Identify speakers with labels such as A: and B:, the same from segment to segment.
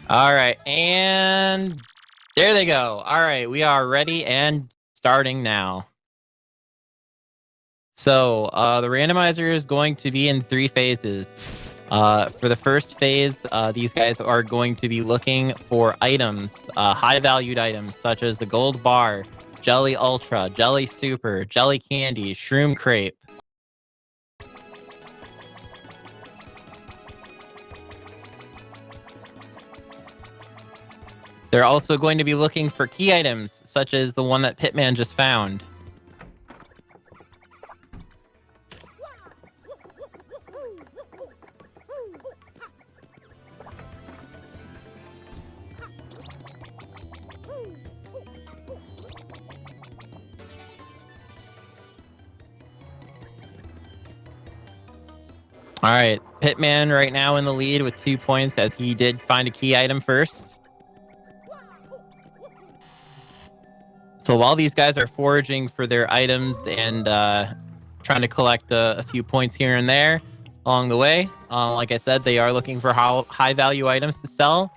A: All right, and there they go. All right, we are ready and starting now. So the randomizer is going to be in 3 phases. For the first phase, these guys are going to be looking for items, high-valued items such as the gold bar, jelly ultra, jelly super, jelly candy, shroom crepe. They're also going to be looking for key items, such as the one that Pitman just found. All right, Pitman right now in the lead with 2 points as he did find a key item first. So while these guys are foraging for their items and trying to collect a few points here and there along the way, like I said, they are looking for high-value items to sell.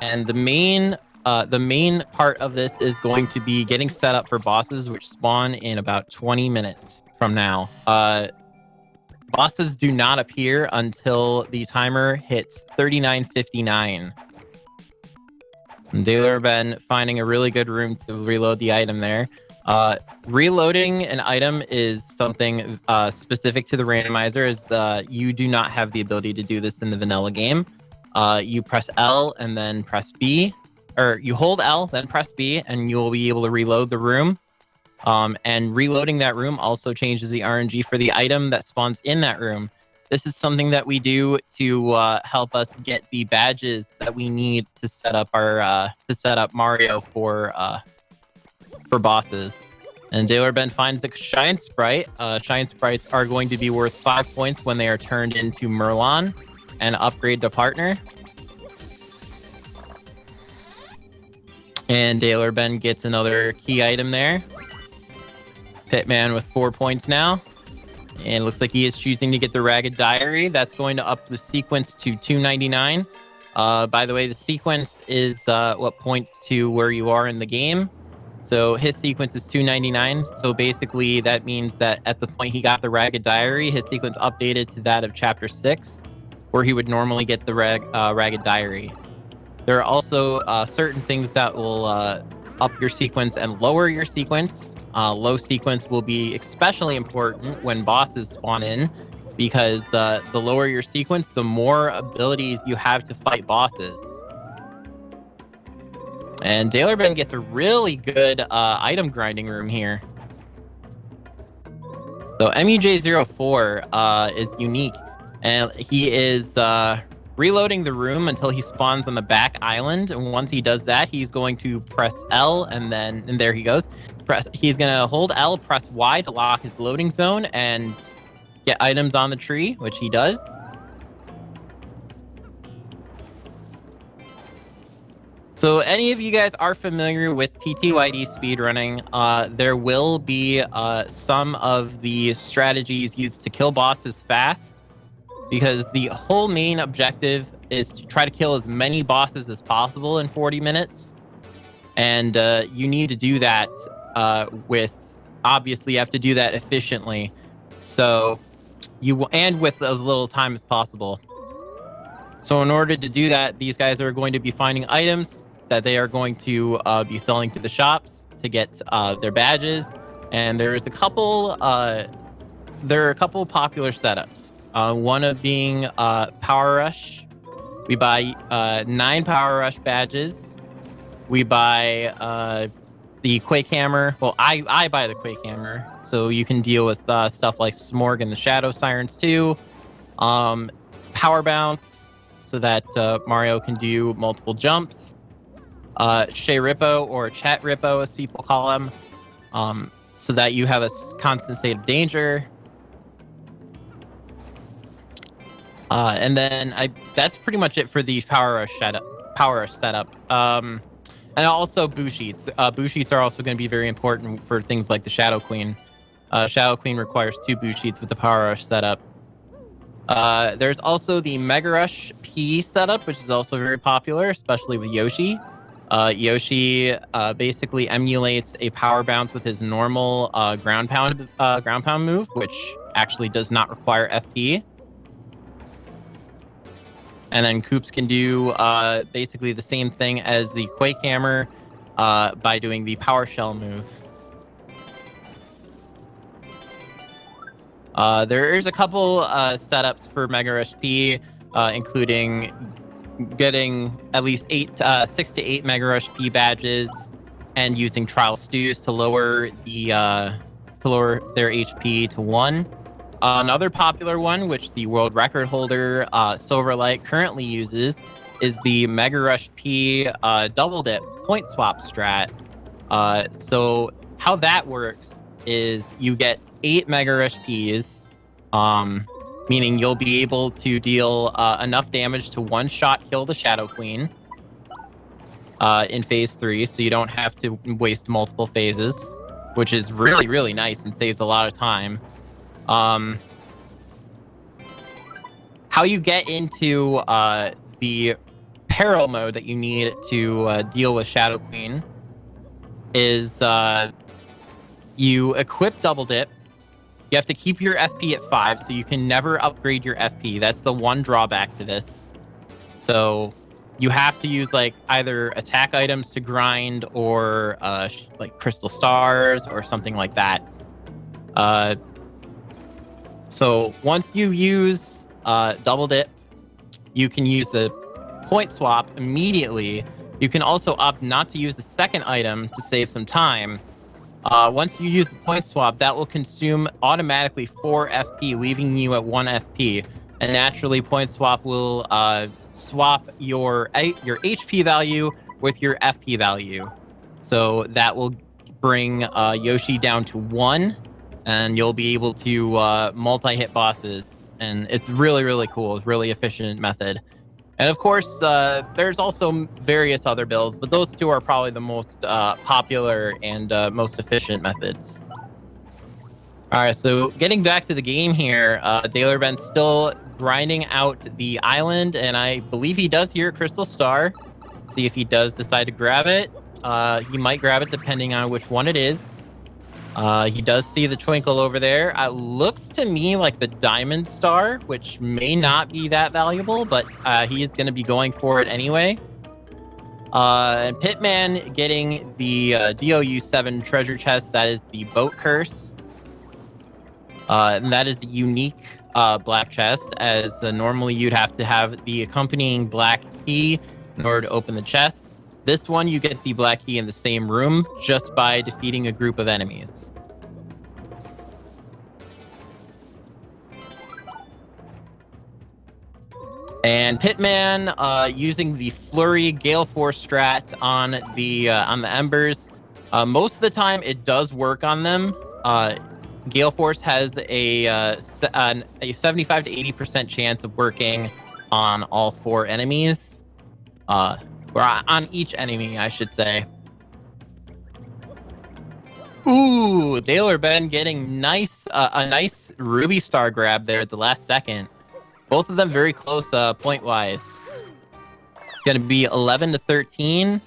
A: And the main part of this is going to be getting set up for bosses, which spawn in about 20 minutes from now. Bosses do not appear until the timer hits 39:59. dalerben finding a really good room to reload the item there. Reloading an item is something specific to the randomizer, as you do not have the ability to do this in the vanilla game. You press L and then press B, or you hold L, then press B, and you'll be able to reload the room. And reloading that room also changes the RNG for the item that spawns in that room. This is something that we do to help us get the badges that we need to set up our Mario for bosses. And dalerben finds the Shine Sprite. Shine Sprites are going to be worth 5 points when they are turned into Merlon and upgrade to partner. And dalerben gets another key item there. Pitman with 4 points now. And it looks like he is choosing to get the Ragged Diary. That's going to up the sequence to 299. By the way, the sequence is what points to where you are in the game. So his sequence is 299. So basically that means that at the point he got the Ragged Diary, his sequence updated to that of Chapter 6, where he would normally get the Ragged Diary. There are also certain things that will up your sequence and lower your sequence. Low sequence will be especially important when bosses spawn in, because the lower your sequence, the more abilities you have to fight bosses. And dalerben gets a really good item grinding room here. So MUJ04 is unique, and he is reloading the room until he spawns on the back island. And once he does that, he's going to press L, and there he goes. He's gonna hold L, press Y to lock his loading zone and get items on the tree, which he does. So any of you guys are familiar with TTYD speedrunning, there will be some of the strategies used to kill bosses fast, because the whole main objective is to try to kill as many bosses as possible in 40 minutes. And you need to do that obviously you have to do that efficiently. So and with as little time as possible. So in order to do that, these guys are going to be finding items that they are going to be selling to the shops to get their badges. And there are a couple popular setups. One of being Power Rush. We buy 9 Power Rush badges. We buy the Quake Hammer. Well, I buy the Quake Hammer, so you can deal with stuff like Smorg and the Shadow Sirens too. Power Bounce, so that Mario can do multiple jumps. Shea Rippo, or Chat Rippo as people call him, so that you have a constant state of danger. And then that's pretty much it for the Power Rush setup. And also boo sheets. Boo sheets are also going to be very important for things like the Shadow Queen. Shadow Queen requires 2 boo sheets with the Power Rush setup. There's also the Mega Rush P setup, which is also very popular, especially with Yoshi. Yoshi basically emulates a power bounce with his normal ground pound move, which actually does not require FP. And then Koops can do basically the same thing as the Quake Hammer by doing the Power Shell move. There is a couple setups for Mega Rush P, including getting at least 6 to 8 Mega Rush P badges and using Trial Stews to lower their HP to 1. Another popular one, which the world record holder Silverlight currently uses, is the Mega Rush P double dip point swap strat. So how that works is you get 8 Mega Rush Ps, meaning you'll be able to deal enough damage to one-shot kill the Shadow Queen in Phase 3, so you don't have to waste multiple phases, which is really, really nice and saves a lot of time. How you get into the peril mode that you need to deal with Shadow Queen is you equip Double Dip. You have to keep your FP at 5, so you can never upgrade your FP. That's the one drawback to this. So you have to use like either attack items to grind or like crystal stars or something like that. So once you use Double Dip, you can use the point swap immediately. You can also opt not to use the second item to save some time. Once you use the point swap, that will consume automatically 4 FP, leaving you at 1 FP. And naturally, point swap will swap your HP value with your FP value. So that will bring Yoshi down to 1, and you'll be able to multi-hit bosses. And it's really, really cool. It's a really efficient method. And of course, there's also various other builds, but those two are probably the most popular and most efficient methods. All right, so getting back to the game here, dalerben's still grinding out the island, and I believe he does hear a crystal star. See if he does decide to grab it. He might grab it depending on which one it is. He does see the twinkle over there. It looks to me like the diamond star, which may not be that valuable, but he is going to be going for it anyway. And Pitman getting the DOU7 treasure chest. That is the boat curse. And that is a unique black chest, as normally you'd have to have the accompanying black key in order to open the chest. This one, you get the black key in the same room just by defeating a group of enemies. And Pitman using the Flurry Gale Force strat on the Embers. Most of the time, it does work on them. Gale Force has a 75 to 80% chance of working on all 4 enemies. Or on each enemy, I should say. Ooh, dalerben getting a nice Ruby Star grab there at the last second. Both of them very close point-wise. It's going to be 11 to 13.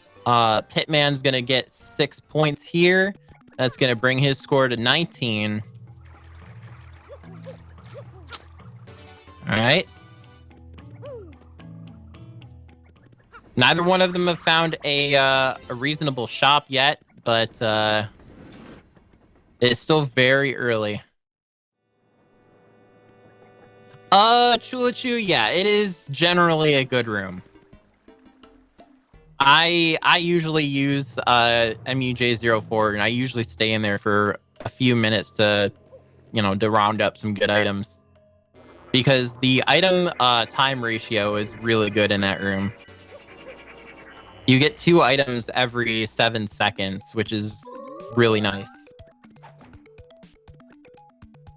A: Pitman's going to get 6 points here. That's going to bring his score to 19. All right. Neither one of them have found a reasonable shop yet, but it's still very early. Chulachu, yeah, it is generally a good room. I usually use MUJ04, and I usually stay in there for a few minutes to round up some good items. Because the item time ratio is really good in that room. You get 2 items every 7 seconds, which is really nice.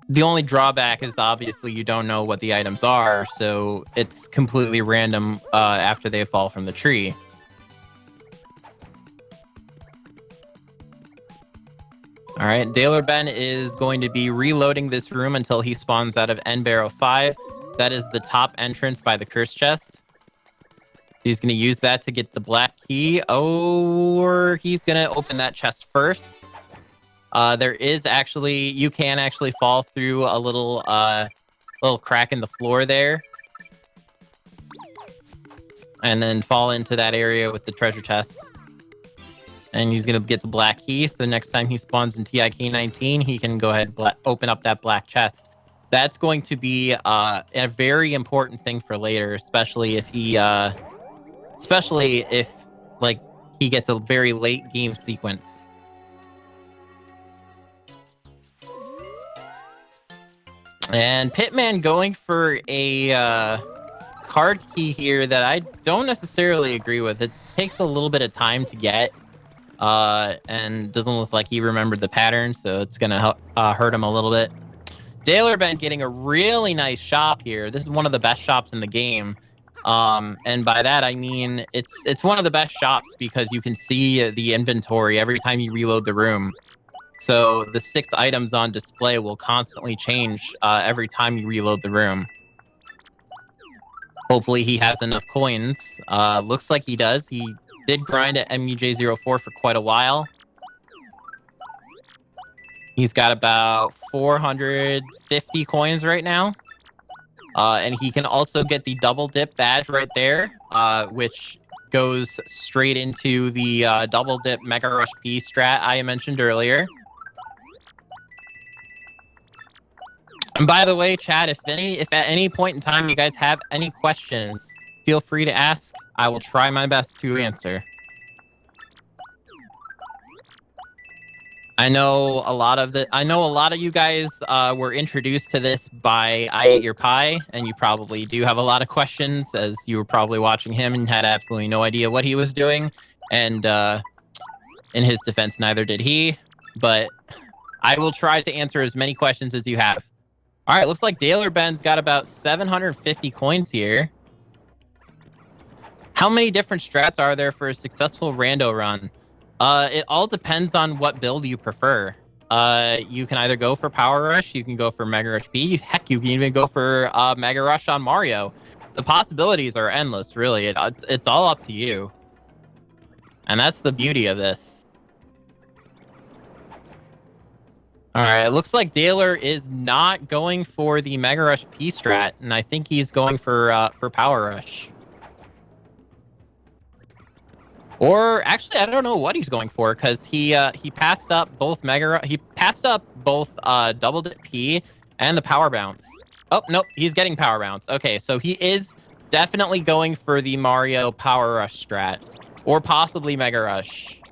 A: The only drawback is obviously you don't know what the items are, so it's completely random after they fall from the tree. All right, dalerben is going to be reloading this room until he spawns out of N-Barrow 5. That is the top entrance by the curse chest. He's going to use that to get the black key, or he's going to open that chest first. There is actually, you can actually fall through a little crack in the floor there, and then fall into that area with the treasure chest. And he's going to get the black key, so next time he spawns in TIK19, he can go ahead and open up that black chest. That's going to be a very important thing for later, especially if he, like, he gets a very late game sequence. And Pitman going for a card key here that I don't necessarily agree with. It takes a little bit of time to get, and doesn't look like he remembered the pattern, so it's gonna hurt him a little bit. dalerben getting a really nice shop here. This is one of the best shops in the game. And by that I mean it's one of the best shops because you can see the inventory every time you reload the room. So the 6 items on display will constantly change every time you reload the room. Hopefully he has enough coins. Looks like he does. He did grind at MUJ04 for quite a while. He's got about 450 coins right now. And he can also get the double dip badge right there, which goes straight into the double dip Mega Rush P strat I mentioned earlier. And by the way, chat, if at any point in time you guys have any questions, feel free to ask. I will try my best to answer. I know a lot of you guys were introduced to this by I Ate Your Pie, and you probably do have a lot of questions, as you were probably watching him and had absolutely no idea what he was doing. And in his defense, neither did he. But I will try to answer as many questions as you have. All right, looks like dalerben's got about 750 coins here. How many different strats are there for a successful rando run? It all depends on what build you prefer. You can either go for Power Rush, you can go for Mega Rush P, heck, you can even go for Mega Rush on Mario. The possibilities are endless, really. It's all up to you. And that's the beauty of this. All right, it looks like Daler is not going for the Mega Rush P strat, and I think he's going for Power Rush. Or actually, I don't know what he's going for, because he passed up both double dip P and the power bounce. Oh nope, he's getting power bounce. Okay, so he is definitely going for the Mario Power Rush strat, or possibly Mega Rush.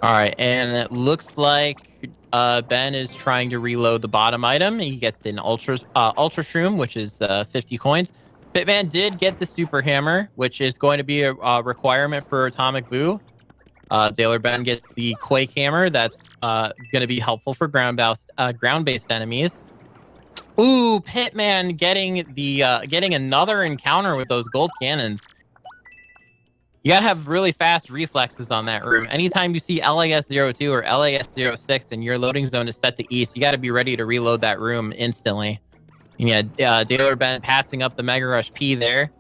A: All right, and it looks like Ben is trying to reload the bottom item. He gets an Ultra Shroom, which is 50 coins. Pitman did get the Super Hammer, which is going to be a requirement for Atomic Boo. dalerben gets the Quake Hammer. That's going to be helpful for ground-based enemies. Ooh, Pitman getting another encounter with those gold cannons. You gotta have really fast reflexes on that room. Anytime you see LAS-02 or LAS-06 and your loading zone is set to east, you gotta be ready to reload that room instantly. And yeah, dalerben passing up the Mega Rush P there.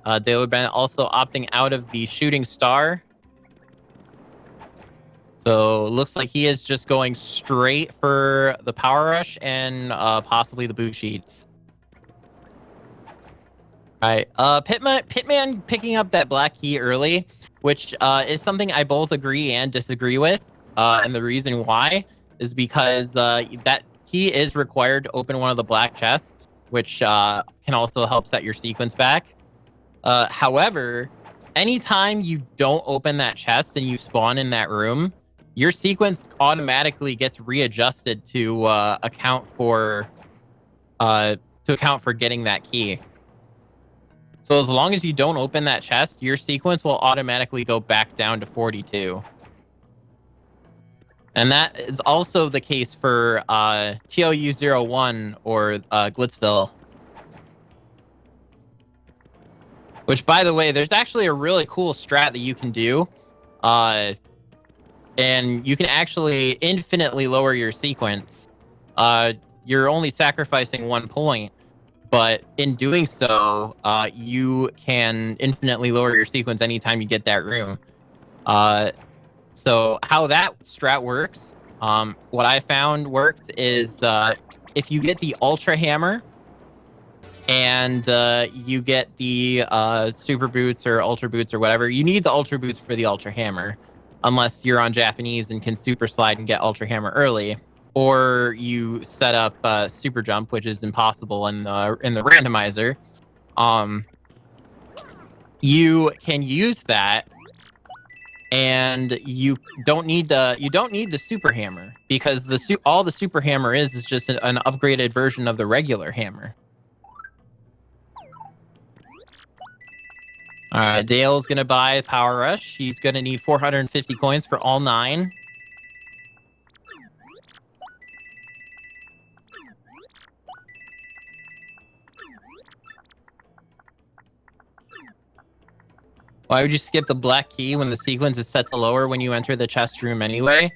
A: dalerben also opting out of the Shooting Star. So looks like he is just going straight for the Power Rush and possibly the boot sheets. All right, Pitman picking up that black key early, which is something I both agree and disagree with. And the reason why is because that key is required to open one of the black chests, which can also help set your sequence back. However, anytime you don't open that chest and you spawn in that room, your sequence automatically gets readjusted to account for getting that key. So as long as you don't open that chest, your sequence will automatically go back down to 42. And that is also the case for TOU01 or Glitzville. Which, by the way, there's actually a really cool strat that you can do. And you can actually infinitely lower your sequence. You're only sacrificing 1 point. but in doing so, you can infinitely lower your sequence anytime you get that room. So how that strat works, what I found works is if you get the Ultra Hammer and you get the Super Boots or Ultra Boots or whatever, you need the Ultra Boots for the Ultra Hammer, unless you're on Japanese and can Super Slide and get Ultra Hammer early. Or you set up Super Jump, which is impossible in the randomizer. You can use that, and you don't need the Super Hammer, because all the Super Hammer is just an upgraded version of the regular hammer. All right, Dale's gonna buy Power Rush. He's gonna need 450 coins for all 9. Why would you skip the black key when the sequence is set to lower when you enter the chest room anyway?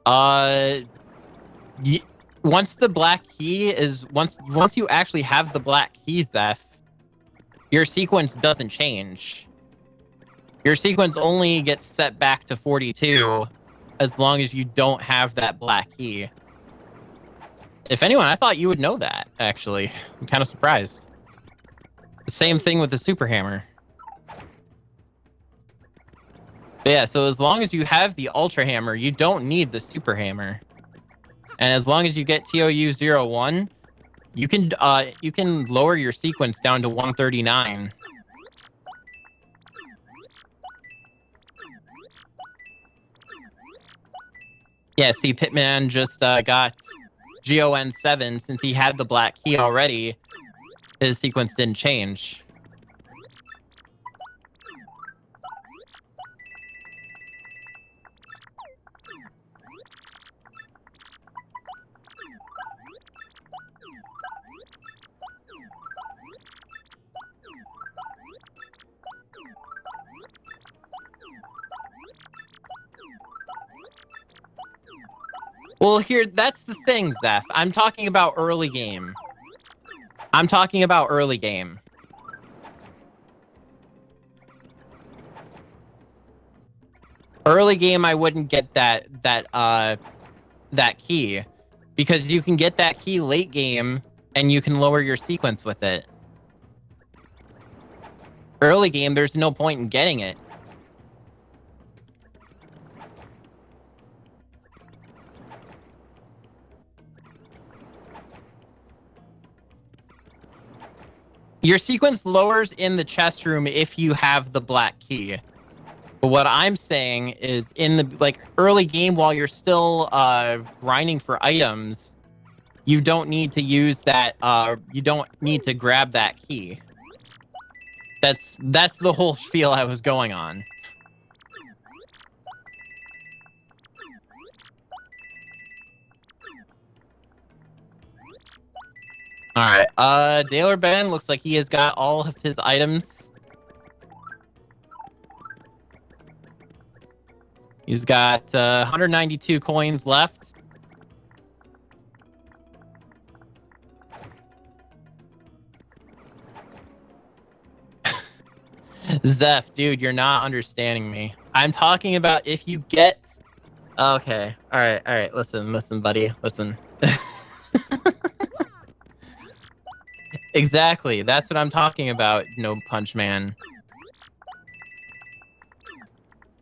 A: Once the black key is once you actually have the black keys, Zeph, your sequence doesn't change. Your sequence only gets set back to 42 as long as you don't have that black key. If anyone, I thought you would know that, actually. I'm kind of surprised. The same thing with the Super Hammer. But yeah, so as long as you have the Ultra Hammer, you don't need the Super Hammer. And as long as you get TOU-01, you can lower your sequence down to 139. Yeah, see, Pitman just got GON7. Since he had the black key already, his sequence didn't change. Well, here, that's the thing, Zeph. I'm talking about early game. Early game, I wouldn't get that key, because you can get that key late game and you can lower your sequence with it. Early game, there's no point in getting it. Your sequence lowers in the chest room if you have the black key. But what I'm saying is, in the early game, while you're still grinding for items, you don't need to use that. You don't need to grab that key. That's the whole spiel I was going on. All right. dalerben looks like he has got all of his items. He's got 192 coins left. Zeph, dude, you're not understanding me. I'm talking about if you get... Okay. All right. Listen, buddy. Listen. Exactly. That's what I'm talking about, No Punch Man.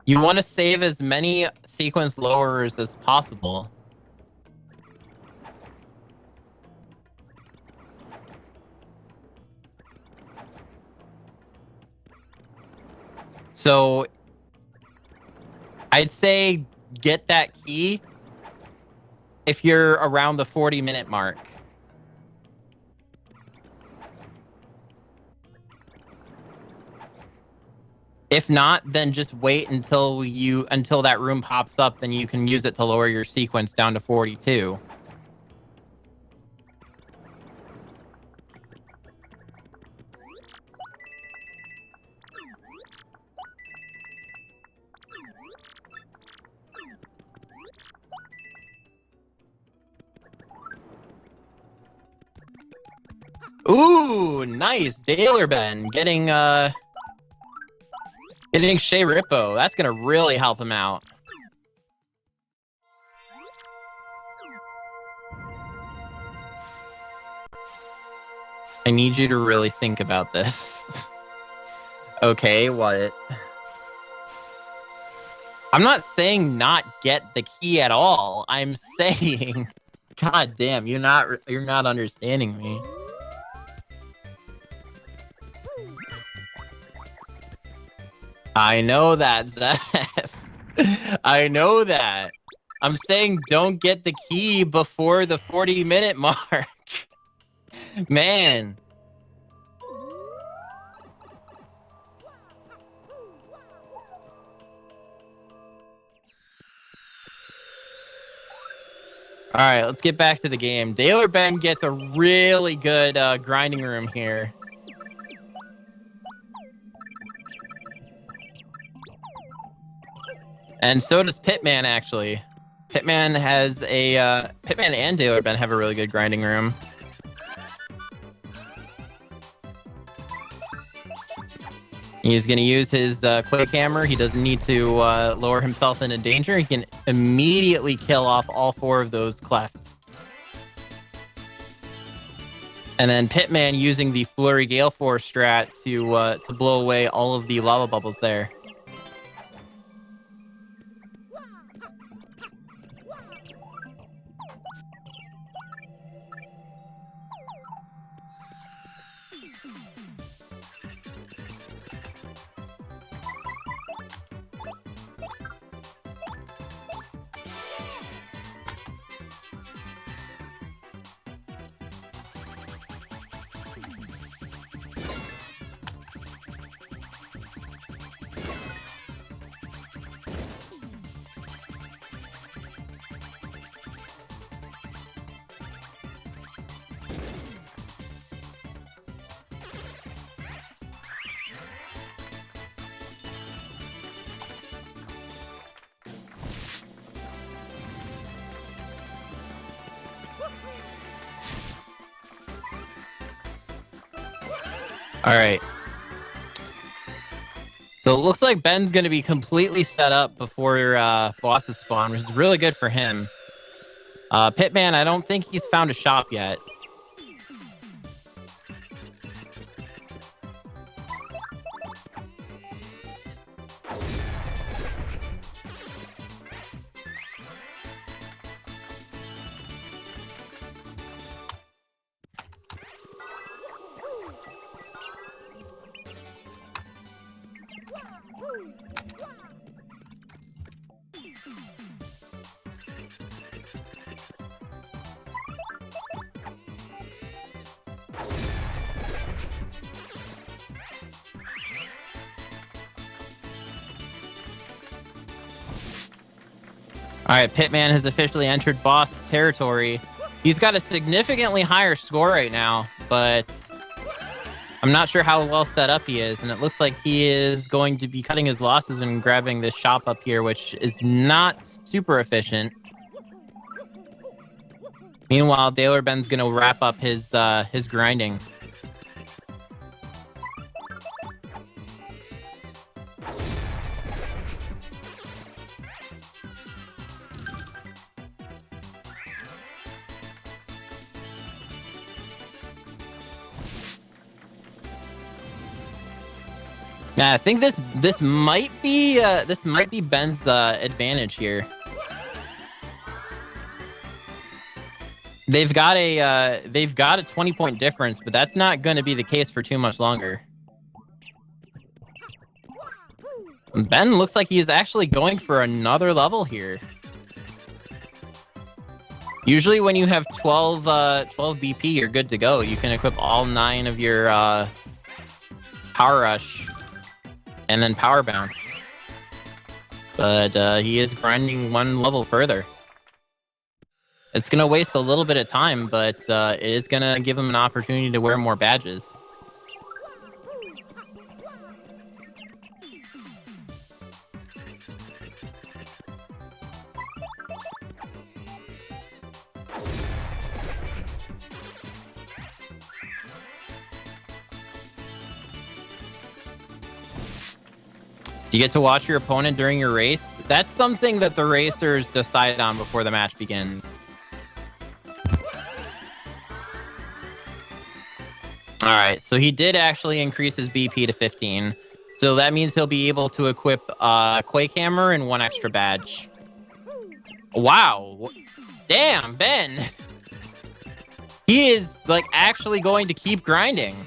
A: You want to save as many sequence lowerers as possible. So I'd say get that key if you're around the 40-minute mark. If not, then just wait until that room pops up, then you can use it to lower your sequence down to 42. Ooh, nice. Dalerben getting Shea Rippo. That's gonna really help him out. I need you to really think about this. Okay, what? I'm not saying not get the key at all. I'm saying, God damn, you're not understanding me. I know that, Zeph. I know that. I'm saying don't get the key before the 40-minute mark. Man. All right, let's get back to the game. Dalerben gets a really good grinding room here. And so does Pitman, actually. Pitman has a... Pitman and Dalerben have a really good grinding room. He's going to use his Quake Hammer. He doesn't need to lower himself into danger. He can immediately kill off all 4 of those clefts. And then Pitman using the Flurry Gale Force strat to blow away all of the lava bubbles there. All right. So it looks like Ben's going to be completely set up before bosses spawn, which is really good for him. Pitman, I don't think he's found a shop yet. All right, Pitman has officially entered boss territory. He's got a significantly higher score right now, but I'm not sure how well set up he is, and it looks like he is going to be cutting his losses and grabbing this shop up here, which is not super efficient. Meanwhile, Dalerben's going to wrap up his grinding. Yeah, I think this might be Ben's advantage here. They've got a 20-point difference, but that's not going to be the case for too much longer. Ben looks like he is actually going for another level here. Usually when you have 12 BP, you're good to go. You can equip all 9 of your Power Rush and then Power Bounce. But he is grinding 1 level further. It's going to waste a little bit of time, but it is going to give him an opportunity to wear more badges. Do you get to watch your opponent during your race? That's something that the racers decide on before the match begins. All right, so he did actually increase his BP to 15. So that means he'll be able to equip Quake Hammer and 1 extra badge. Wow. Damn, Ben. He is, like, actually going to keep grinding.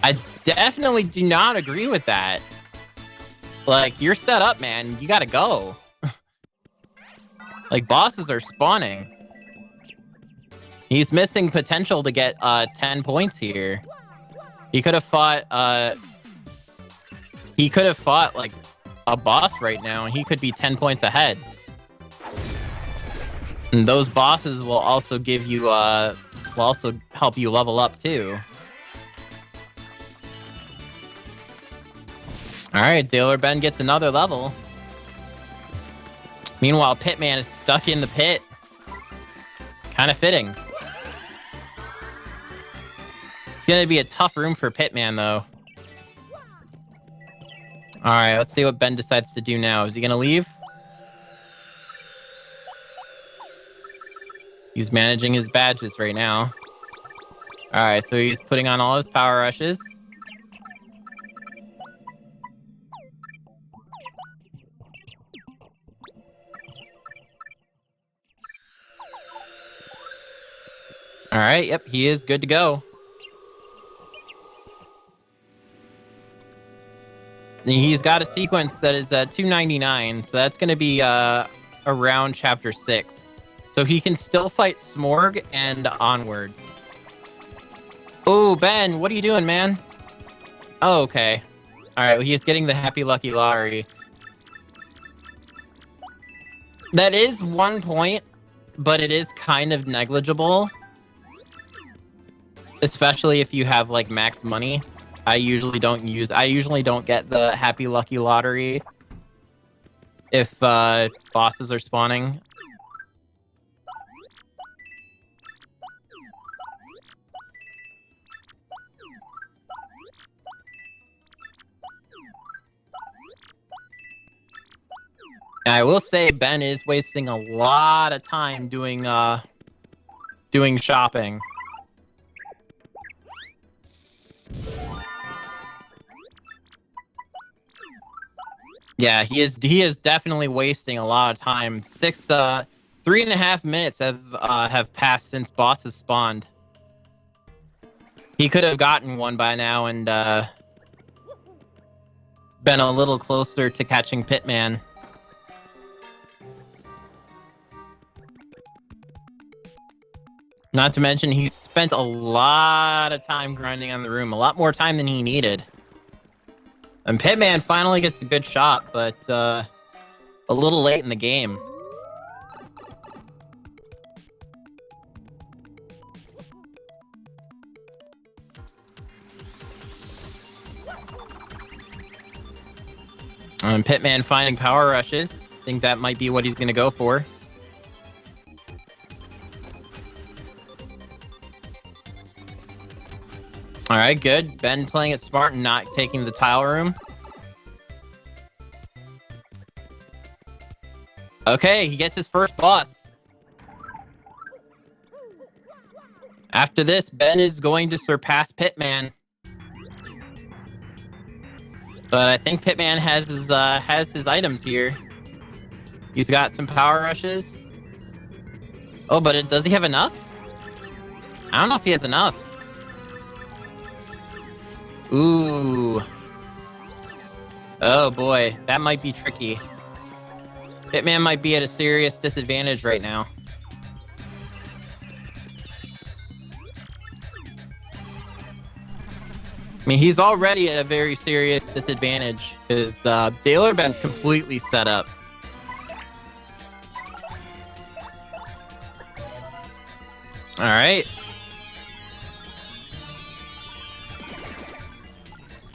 A: I definitely do not agree with that. Like, you're set up, man. You gotta go. Like, bosses are spawning. He's missing potential to get 10 points here. He could have fought like a boss right now, and he could be 10 points ahead. And those bosses will also give you will also help you level up too. All right, Dealer Ben gets another level. Meanwhile, Pitman is stuck in the pit. Kind of fitting. It's going to be a tough room for Pitman, though. All right, let's see what Ben decides to do now. Is he going to leave? He's managing his badges right now. All right, so he's putting on all his power rushes. All right, yep, he is good to go. He's got a sequence that is 299, so that's going to be around Chapter 6. So he can still fight Smorg and onwards. Oh, Ben, what are you doing, man? Oh, okay. All right, well, he's getting the Happy Lucky Lottery. That is 1 point, but it is kind of negligible. Especially if you have, like, max money. I usually don't get the Happy Lucky Lottery if bosses are spawning. I will say Ben is wasting a lot of time doing shopping. Yeah, he is definitely wasting a lot of time. 3.5 minutes have passed since bosses spawned. He could have gotten one by now and been a little closer to catching Pitman. Not to mention, he spent a lot of time grinding on the room. A lot more time than he needed. And Pitman finally gets a good shot, but a little late in the game. Pitman finding power rushes. I think that might be what he's going to go for. All right, good. Ben playing it smart and not taking the tile room. Okay, he gets his first boss. After this, Ben is going to surpass Pitman. But I think Pitman has his items here. He's got some power rushes. Oh, but does he have enough? I don't know if he has enough. Ooh. Oh boy, that might be tricky. Pitman might be at a serious disadvantage right now. I mean, he's already at a very serious disadvantage because dalerben's completely set up. All right.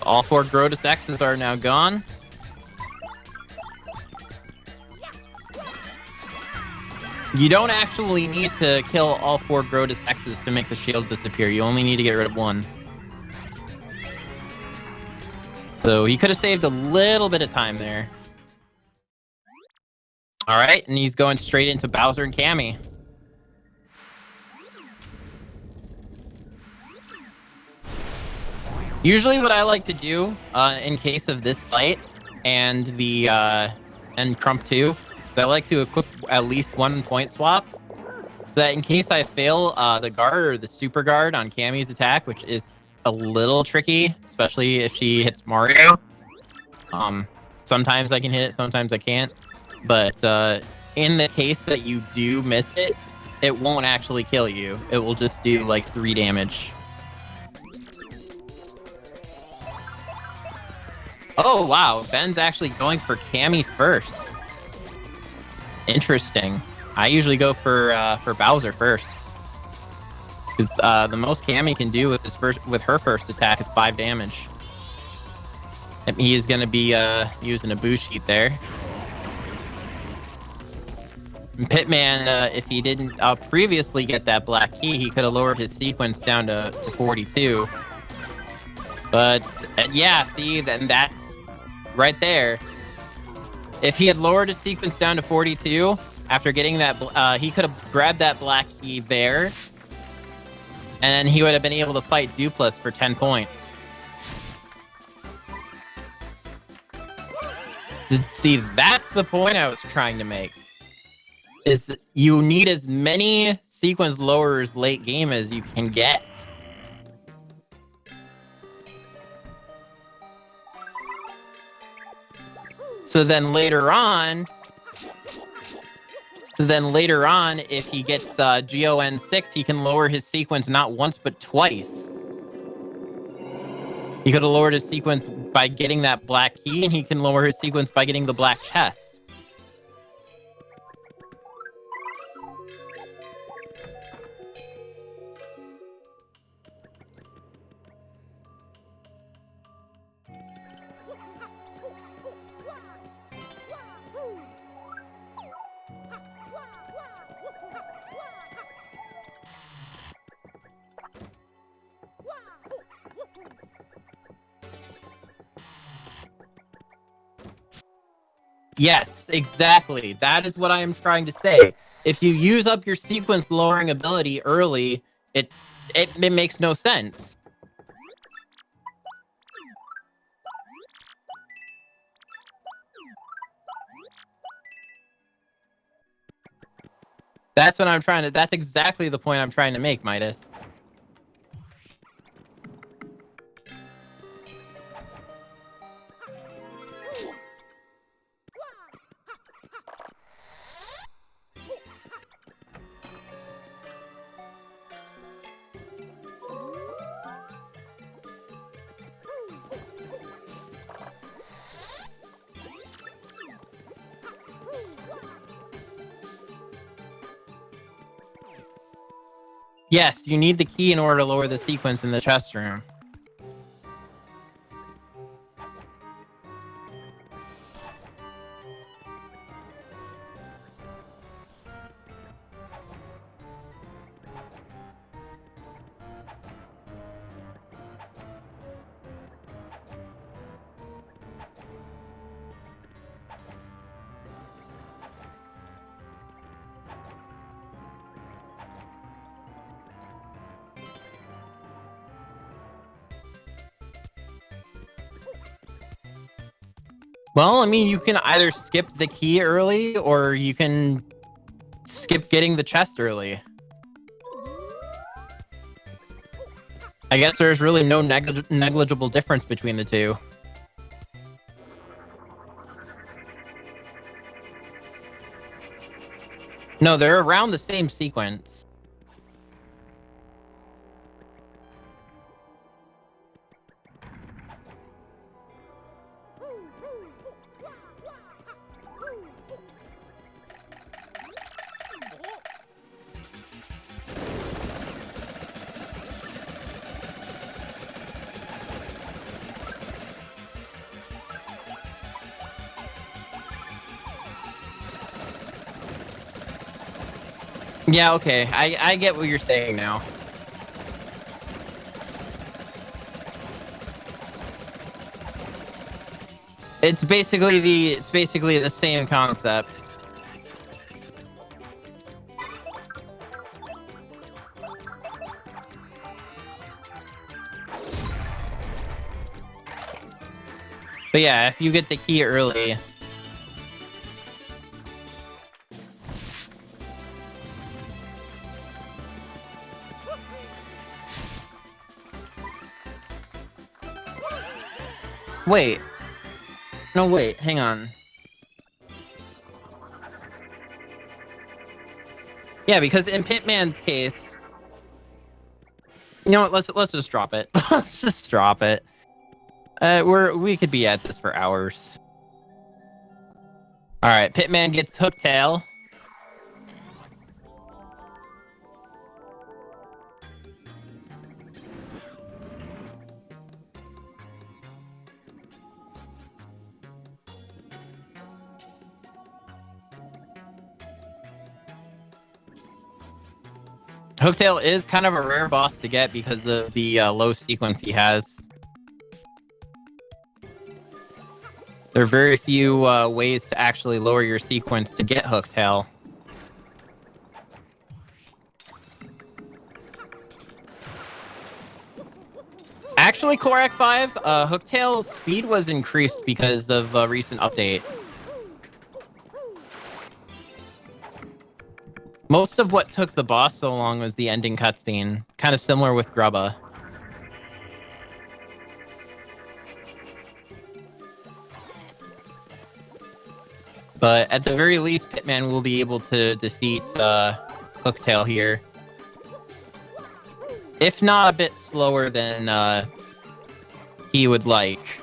A: All 4 Grotus X's are now gone. You don't actually need to kill all 4 Grotus X's to make the shield disappear. You only need to get rid of 1. So he could have saved a little bit of time there. All right, and he's going straight into Bowser and Cammy. Usually what I like to do in case of this fight and the and Crump 2, is I like to equip at least 1 point swap. So that in case I fail the guard or the super guard on Cammy's attack, which is a little tricky, especially if she hits Mario. Sometimes I can hit it, sometimes I can't. But in the case that you do miss it, it won't actually kill you. It will just do like 3 damage. Oh wow, Ben's actually going for Cammy first. Interesting. I usually go for Bowser first, because the most Cammy can do with her first attack is 5 damage. And he is going to be using a boost sheet there. And Pitman, if he didn't previously get that black key, he could have lowered his sequence down to 42. But yeah, see, then that's right there. If he had lowered his sequence down to 42 after getting that, he could have grabbed that black key there, and he would have been able to fight Dupless for 10 points. See, that's the point I was trying to make. Is you need as many sequence lowers late game as you can get. So then later on, if he gets GON6, he can lower his sequence not once but twice. He could have lowered his sequence by getting that black key, and he can lower his sequence by getting the black chest. Yes, exactly. That is what I am trying to say. If you use up your sequence lowering ability early, it makes no sense. That's what I'm trying to. That's exactly the point I'm trying to make, Midas. Yes, you need the key in order to lower the sequence in the chest room. Well, I mean, you can either skip the key early, or you can skip getting the chest early. I guess there's really no negligible difference between the two. No, they're around the same sequence. Yeah, okay. I get what you're saying now. It's basically the same concept. But yeah, if you get the key early. Wait. No, wait, hang on. Yeah, because in Pitman's case, you know what? Let's just drop it. Let's just drop it. We could be at this for hours. All right, Pitman gets Hooktail. Hooktail is kind of a rare boss to get because of the low sequence he has. There are very few ways to actually lower your sequence to get Hooktail. Actually, Korak 5, Hooktail's speed was increased because of a recent update. Most of what took the boss so long was the ending cutscene, kind of similar with Grubba. But at the very least, Pitman will be able to defeat Hooktail here. If not a bit slower than he would like.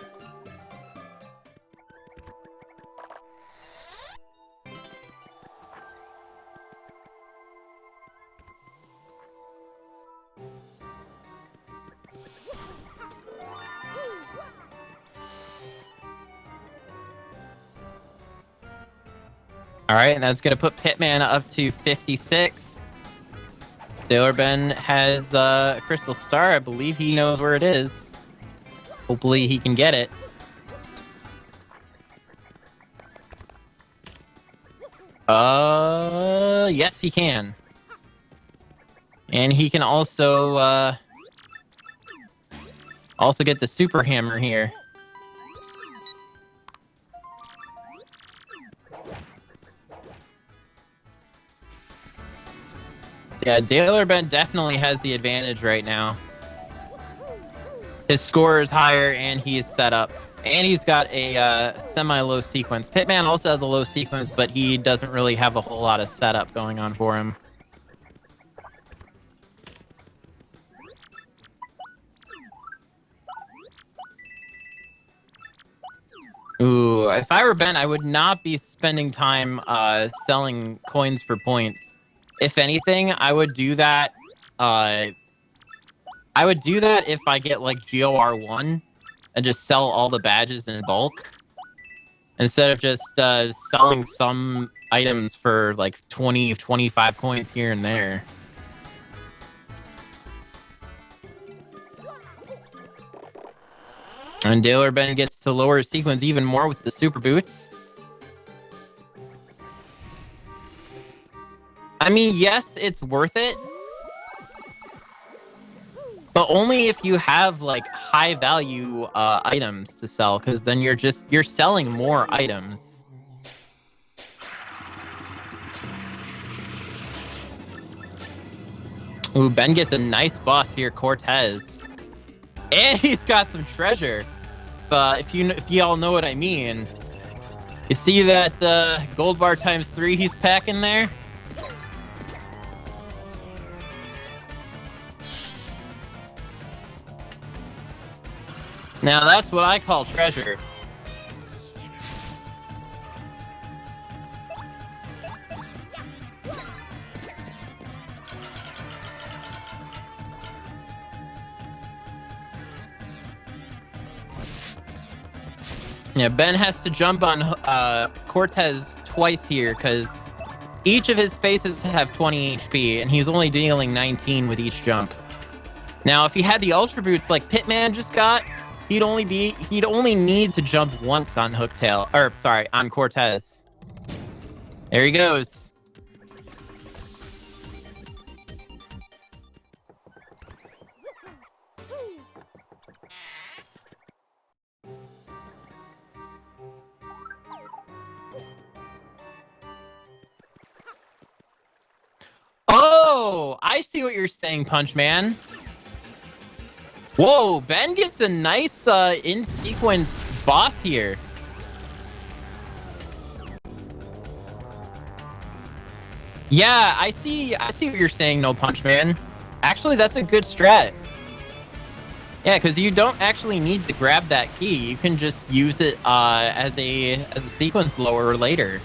A: All right, and that's going to put Pitman up to 56. Dalerben has a Crystal Star. I believe he knows where it is. Hopefully he can get it. Yes, he can. And he can also get the Super Hammer here. Yeah, Dalerben definitely has the advantage right now. His score is higher, and he's set up. And he's got a semi-low sequence. Pitman also has a low sequence, but he doesn't really have a whole lot of setup going on for him. Ooh, if I were Ben, I would not be spending time selling coins for points. If anything, I would do that. I would do that if I get like GOR1 and just sell all the badges in bulk instead of just selling some items for like 20, 25 coins here and there. And Dalerben gets to lower his sequence even more with the super boots. I mean, yes, it's worth it. But only if you have like high value items to sell, because then you're selling more items. Ooh, Ben gets a nice boss here, Cortez. And he's got some treasure. If you all know what I mean. You see that gold bar ×3 he's packing there? Now that's what I call treasure. Yeah, Ben has to jump on Cortez twice here because each of his faces have 20 HP and he's only dealing 19 with each jump. Now, if he had the Ultra Boots like Pitman just got, he'd only need to jump once on Hooktail, or sorry, on Cortez. There he goes. Oh, I see what you're saying, Punch Man. Whoa, Ben gets a nice in-sequence boss here. Yeah, I see what you're saying, No Punch Man. Actually, that's a good strat. Yeah, because you don't actually need to grab that key. You can just use it as a sequence lower later.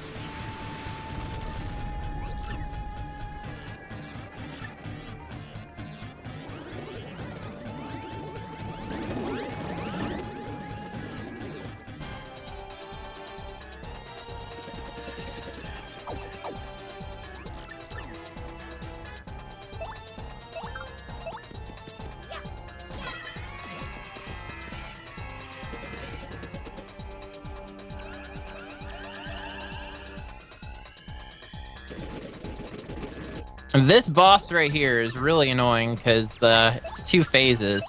A: This boss right here is really annoying because it's 2 phases.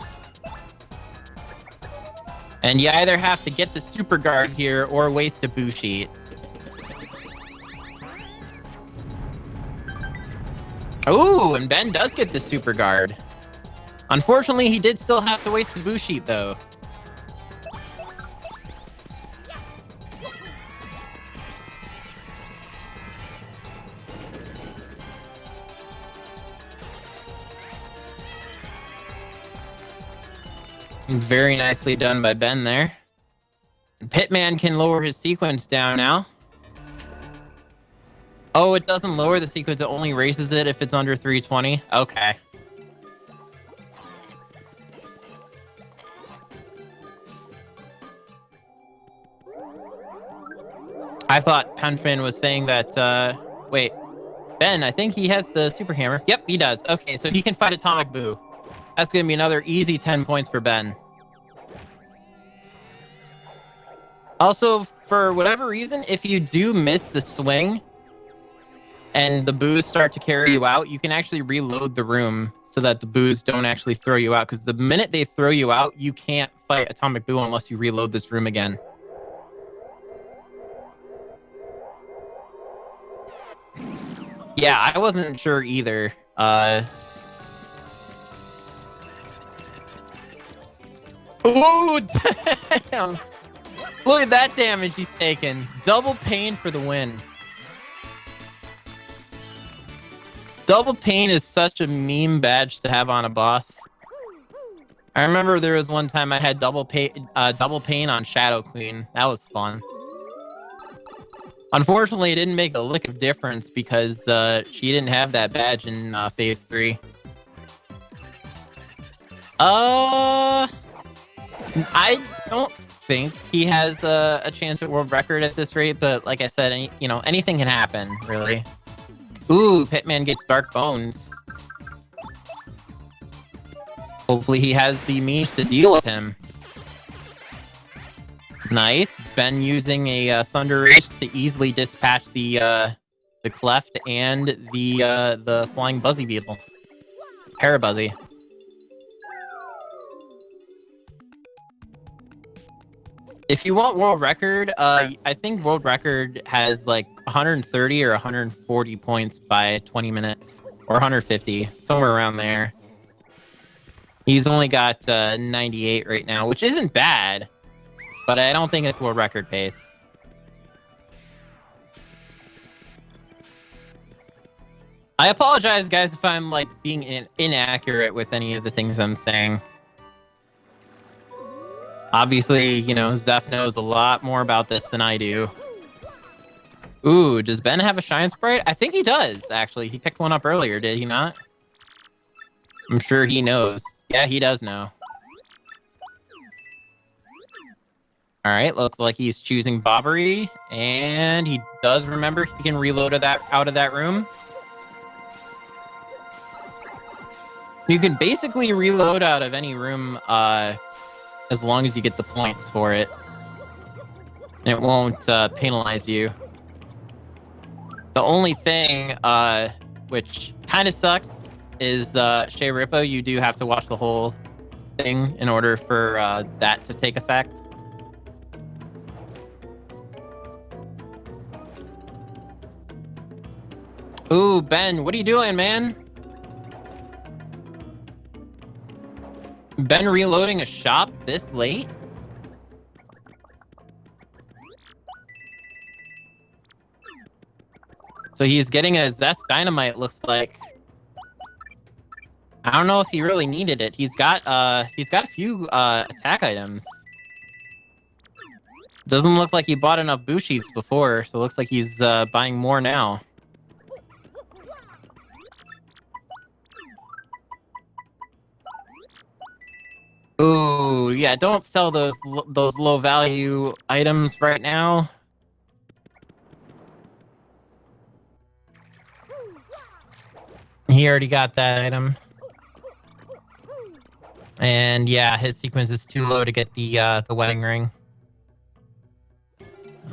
A: And you either have to get the super guard here or waste a boo sheet. Ooh, and Ben does get the super guard. Unfortunately, he did still have to waste the boo sheet though. Very nicely done by Ben there. Pitman can lower his sequence down now. Oh, it doesn't lower the sequence, it only raises it if it's under 320. Okay. I thought Punchman was saying that, wait. Ben, I think he has the super hammer. Yep, he does. Okay, so he can fight Atomic Boo. That's going to be another easy 10 points for Ben. Also, for whatever reason, if you do miss the swing and the boos start to carry you out, you can actually reload the room so that the boos don't actually throw you out. Because the minute they throw you out, you can't fight Atomic Boo unless you reload this room again. Yeah, I wasn't sure either. Ooh, damn! Look at that damage he's taken. Double pain for the win. Double pain is such a meme badge to have on a boss. I remember there was one time I had double pain on Shadow Queen. That was fun. Unfortunately, it didn't make a lick of difference because she didn't have that badge in Phase 3. I don't think he has a chance at world record at this rate, but like I said, anything can happen, really. Ooh, Pitman gets Dark Bones. Hopefully he has the means to deal with him. Nice. Ben using a Thunder Rage to easily dispatch the Cleft and the Flying Buzzy Beetle. Parabuzzy. If you want world record, I think world record has like 130 or 140 points by 20 minutes. Or 150, somewhere around there. He's only got 98 right now, which isn't bad. But I don't think it's world record pace. I apologize, guys, if I'm like being inaccurate with any of the things I'm saying. Obviously, Zeph knows a lot more about this than I do. Ooh, does Ben have a Shine Sprite? I think he does, actually. He picked one up earlier, did he not? I'm sure he knows. Yeah, he does know. Alright, looks like he's choosing Bobbery, and he does remember he can reload out of that room. You can basically reload out of any room as long as you get the points for it. It won't penalize you. The only thing, which kind of sucks, is Shea Rippo. You do have to watch the whole thing in order for that to take effect. Ooh, Ben, what are you doing, man? Ben reloading a shop this late? So he's getting a Zest Dynamite, looks like. I don't know if he really needed it. He's got a few attack items. Doesn't look like he bought enough Bushids before, so it looks like he's buying more now. Ooh, yeah, don't sell those low value items right now. He already got that item. And yeah, his sequence is too low to get the wedding ring.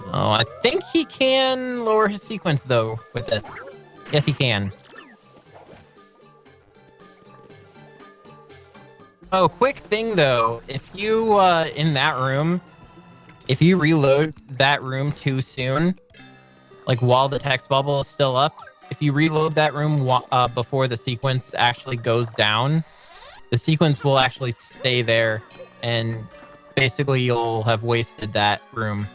A: Oh, I think he can lower his sequence though with this. Yes, he can. Oh, quick thing though, if you in that room, if you reload that room too soon, like while the text bubble is still up, if you reload that room before the sequence actually goes down, the sequence will actually stay there, and basically you'll have wasted that room.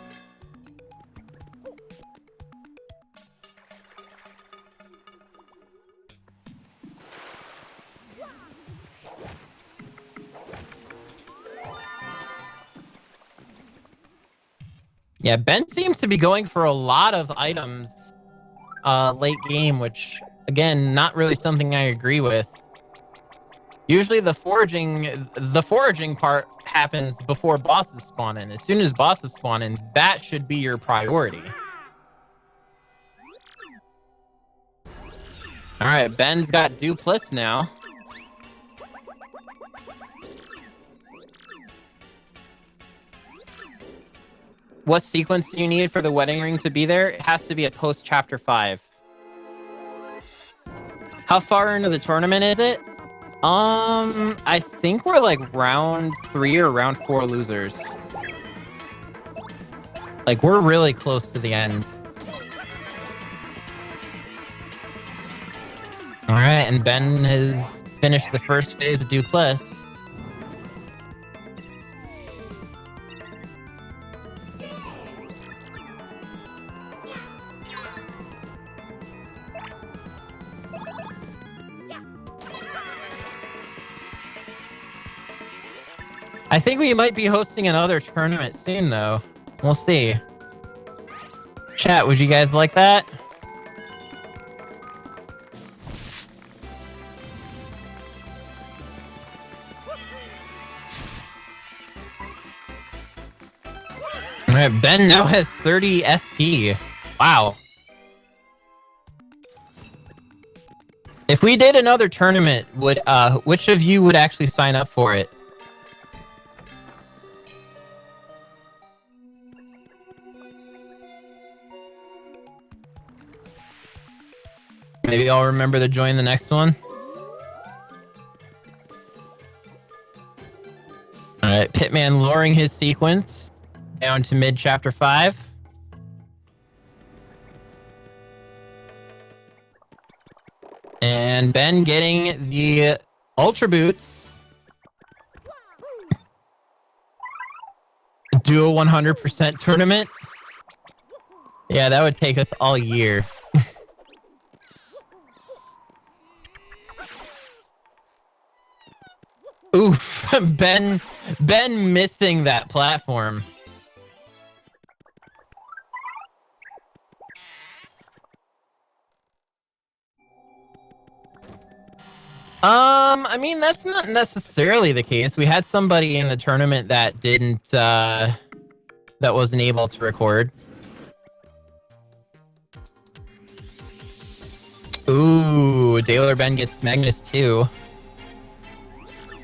A: Yeah, Ben seems to be going for a lot of items late game, which, again, not really something I agree with. Usually the foraging part happens before bosses spawn in. As soon as bosses spawn in, that should be your priority. Alright, Ben's got Dupless now. What sequence do you need for the wedding ring to be there? It has to be a post chapter 5. How far into the tournament is it? I think we're like round 3 or round 4 losers. Like, we're really close to the end. Alright, and Ben has finished the first phase of Dupless. I think we might be hosting another tournament soon, though. We'll see. Chat, would you guys like that? Alright, Ben now has 30 FP. Wow. If we did another tournament, would which of you would actually sign up for it? Maybe I'll remember to join the next one. Alright, Pitman lowering his sequence down to mid chapter 5. And Ben getting the Ultra Boots. Do a 100% tournament. Yeah, that would take us all year. Oof, Ben missing that platform. I mean, that's not necessarily the case. We had somebody in the tournament that didn't, that wasn't able to record. Ooh, Daler Ben gets Magnus too.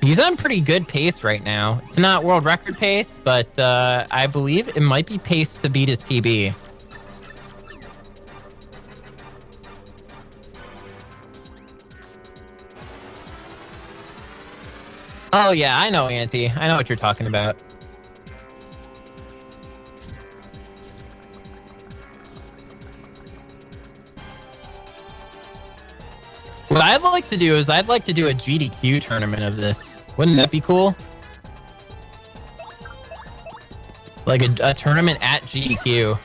A: He's on pretty good pace right now. It's not world record pace, but I believe it might be pace to beat his PB. Oh yeah, I know, Auntie. I know what you're talking about. What I'd like to do is I'd like to do a GDQ tournament of this. Wouldn't that be cool? Like a tournament at GDQ.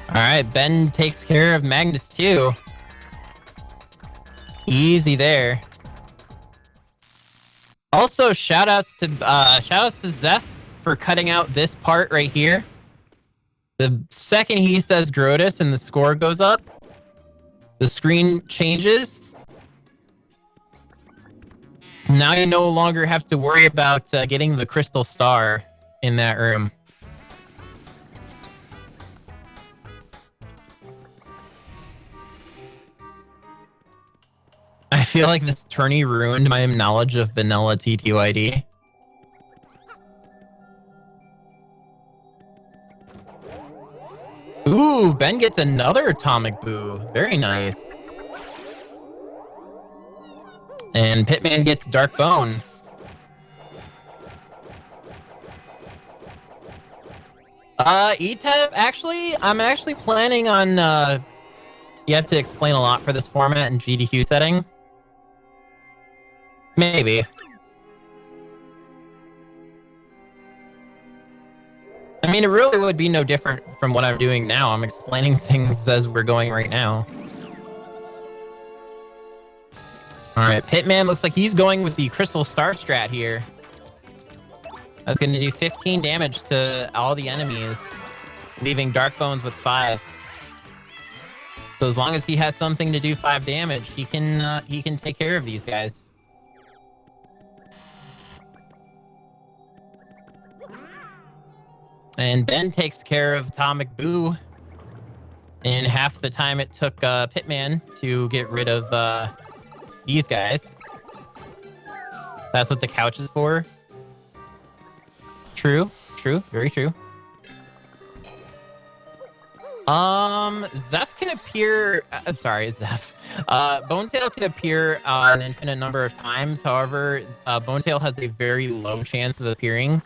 A: Alright, Ben takes care of Magnus too. Easy there. Also, shoutouts to Zeph for cutting out this part right here. The second he says Grotus and the score goes up, the screen changes. Now you no longer have to worry about getting the crystal star in that room. I feel like this tourney ruined my knowledge of vanilla TTYD. Ooh, Ben gets another atomic boo. Very nice. And Pitman gets dark bones. ETEP, actually, I'm actually planning on, you have to explain a lot for this format in GDQ setting. Maybe. I mean, it really would be no different from what I'm doing now. I'm explaining things as we're going right now. Alright, Pitman looks like he's going with the Crystal Star strat here. That's going to do 15 damage to all the enemies, leaving Dark Bones with 5. So as long as he has something to do 5 damage, he can take care of these guys. And Ben takes care of Atomic Boo in half the time it took Pitman to get rid of these guys. That's what the couch is for. True, very true. Zeph can appear... I'm sorry, Zeph. Bonetail can appear an infinite number of times. However, Bonetail has a very low chance of appearing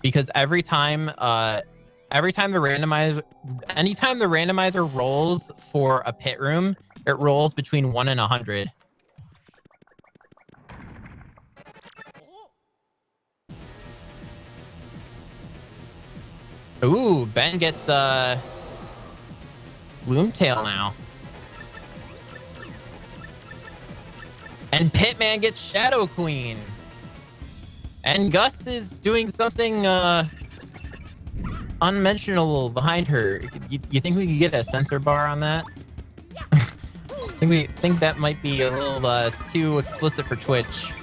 A: because anytime the randomizer rolls for a pit room, it rolls between 1 and 100. Ooh, Ben gets Gloomtail now. And Pitman gets Shadow Queen. And Gus is doing something unmentionable behind her. You think we could get a censor bar on that? think that might be a little too explicit for Twitch.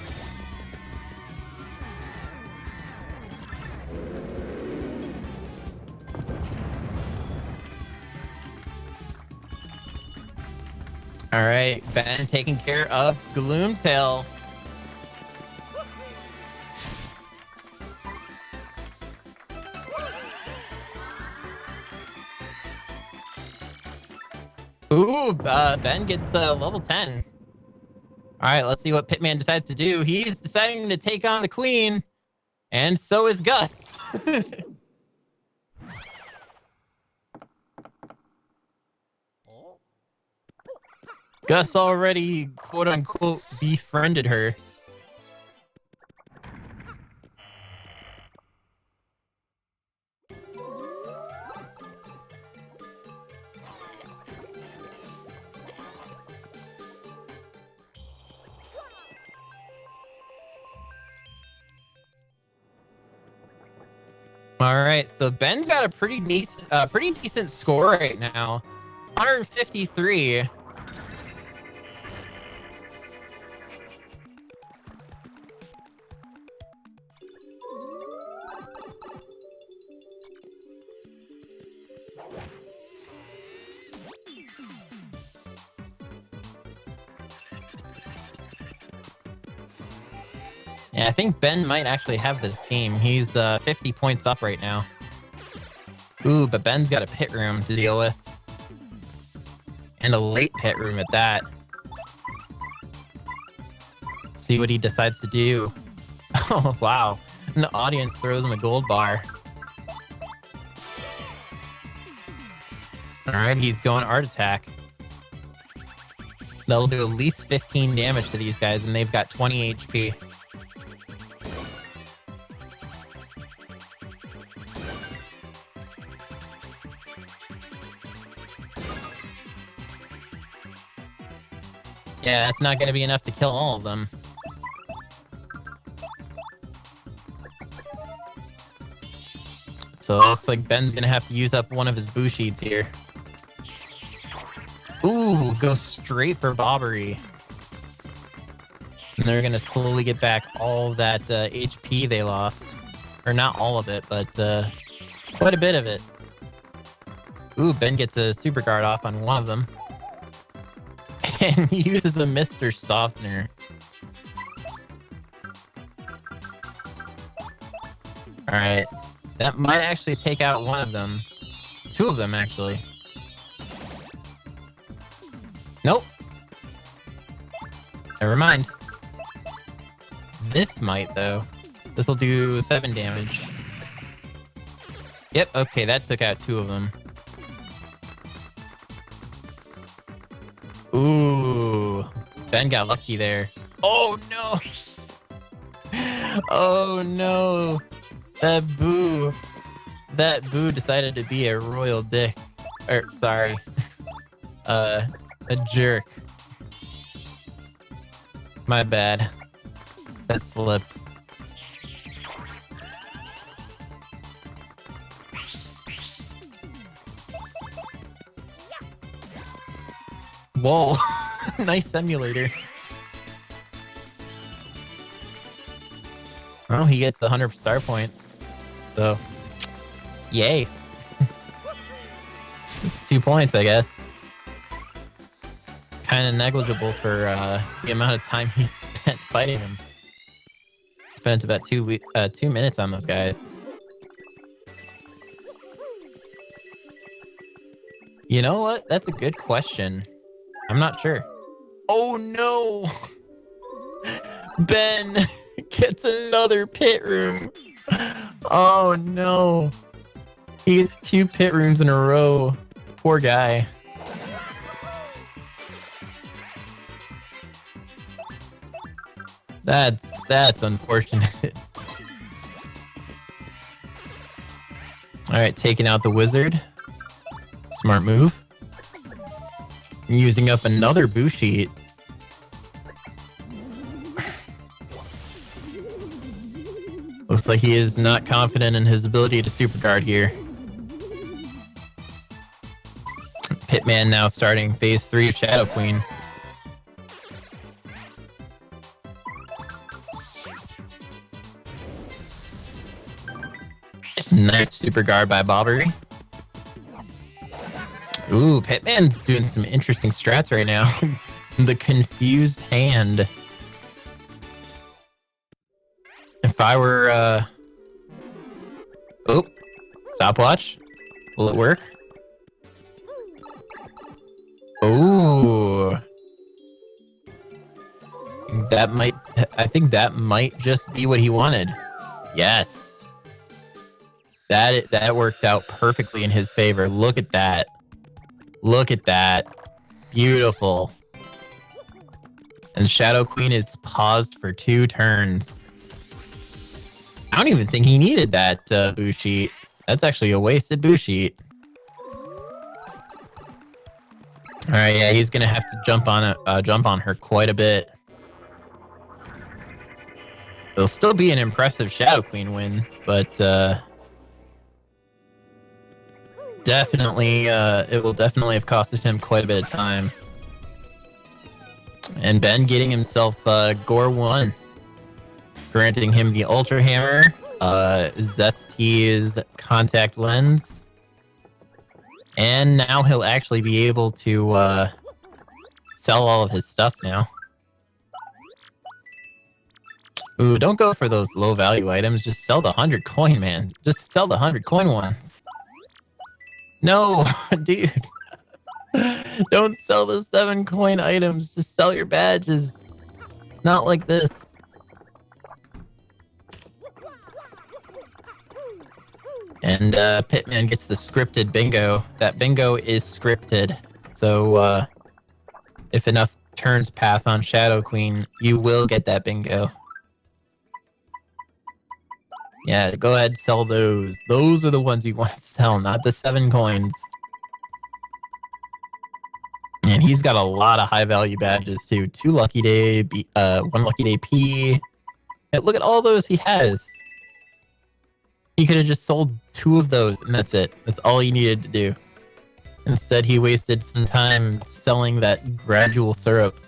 A: All right, Ben taking care of Gloomtail. Ooh, Ben gets level 10. All right, let's see what Pitman decides to do. He's deciding to take on the Queen, and so is Gus. Gus already, quote-unquote, befriended her. All right, so Ben's got a pretty decent score right now, 153. Yeah, I think Ben might actually have this game. He's 50 points up right now. Ooh, but Ben's got a pit room to deal with. And a late pit room at that. Let's see what he decides to do. Oh, wow. And the audience throws him a gold bar. Alright, he's going Art Attack. That'll do at least 15 damage to these guys, and they've got 20 HP. Yeah, that's not going to be enough to kill all of them. So it looks like Ben's going to have to use up one of his boo sheets here. Ooh, go straight for Bobbery. And they're going to slowly get back all that HP they lost. Or not all of it, but quite a bit of it. Ooh, Ben gets a super guard off on one of them. And uses a Mr. Softener. Alright. That might actually take out one of them. Two of them, actually. Nope. Never mind. This might, though. This will do 7 damage. Yep, okay, that took out 2 of them. Ooh. Ben got lucky there. Oh, no! Oh, no! That boo decided to be a royal dick. Or, sorry. A jerk. My bad. That slipped. Whoa. Nice simulator. Oh, he gets 100 star points. So, yay. It's 2 points, I guess. Kind of negligible for the amount of time he spent fighting him. Spent about 2 minutes on those guys. You know what? That's a good question. I'm not sure. Oh no! Ben gets another pit room. Oh no. He gets 2 pit rooms in a row. Poor guy. That's unfortunate. Alright, taking out the wizard. Smart move. Using up another boo sheet. Looks like he is not confident in his ability to super guard here. Pitman now starting phase 3 of Shadow Queen. Nice super guard by Bobbery. Ooh, Pitman's doing some interesting strats right now. The confused hand. If I were, Oh, stopwatch. Will it work? Ooh. I think that might just be what he wanted. Yes. That worked out perfectly in his favor. Look at that. Look at that. Beautiful. And Shadow Queen is paused for 2 turns. I don't even think he needed that boo sheet. That's actually a wasted boo sheet. Alright, yeah, he's gonna have to jump on her quite a bit. It'll still be an impressive Shadow Queen win, but definitely, it will definitely have costed him quite a bit of time. And Ben getting himself Gore 1, granting him the Ultra Hammer, Zesty's Contact Lens, and now he'll actually be able to sell all of his stuff now. Ooh, don't go for those low value items. Just sell the 100 coin, man. Just sell the 100 coin ones. No, dude. Don't sell the 7 coin items. Just sell your badges. Not like this. And Pitman gets the scripted bingo. That bingo is scripted. So if enough turns pass on Shadow Queen, you will get that bingo. Yeah, go ahead and sell those. Those are the ones you want to sell, not the 7 coins. And he's got a lot of high value badges too. 2 Lucky Day, 1 Lucky Day P. And look at all those he has. He could have just sold 2 of those and that's it. That's all he needed to do. Instead, he wasted some time selling that gradual syrup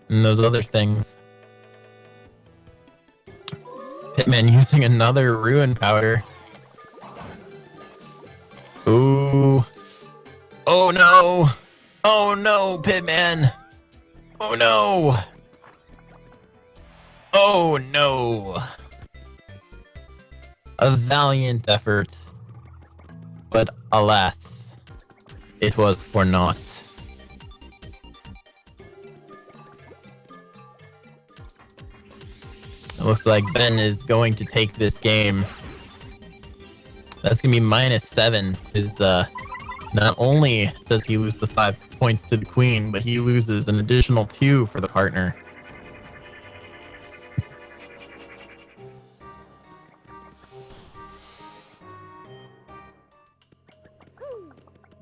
A: and those other things. Pitman using another ruin powder. Ooh. Oh no! Oh no, Pitman! Oh no! Oh no! A valiant effort. But alas, it was for naught. It looks like Ben is going to take this game. That's gonna be -7. Not only does he lose the 5 points to the queen, but he loses an additional 2 for the partner.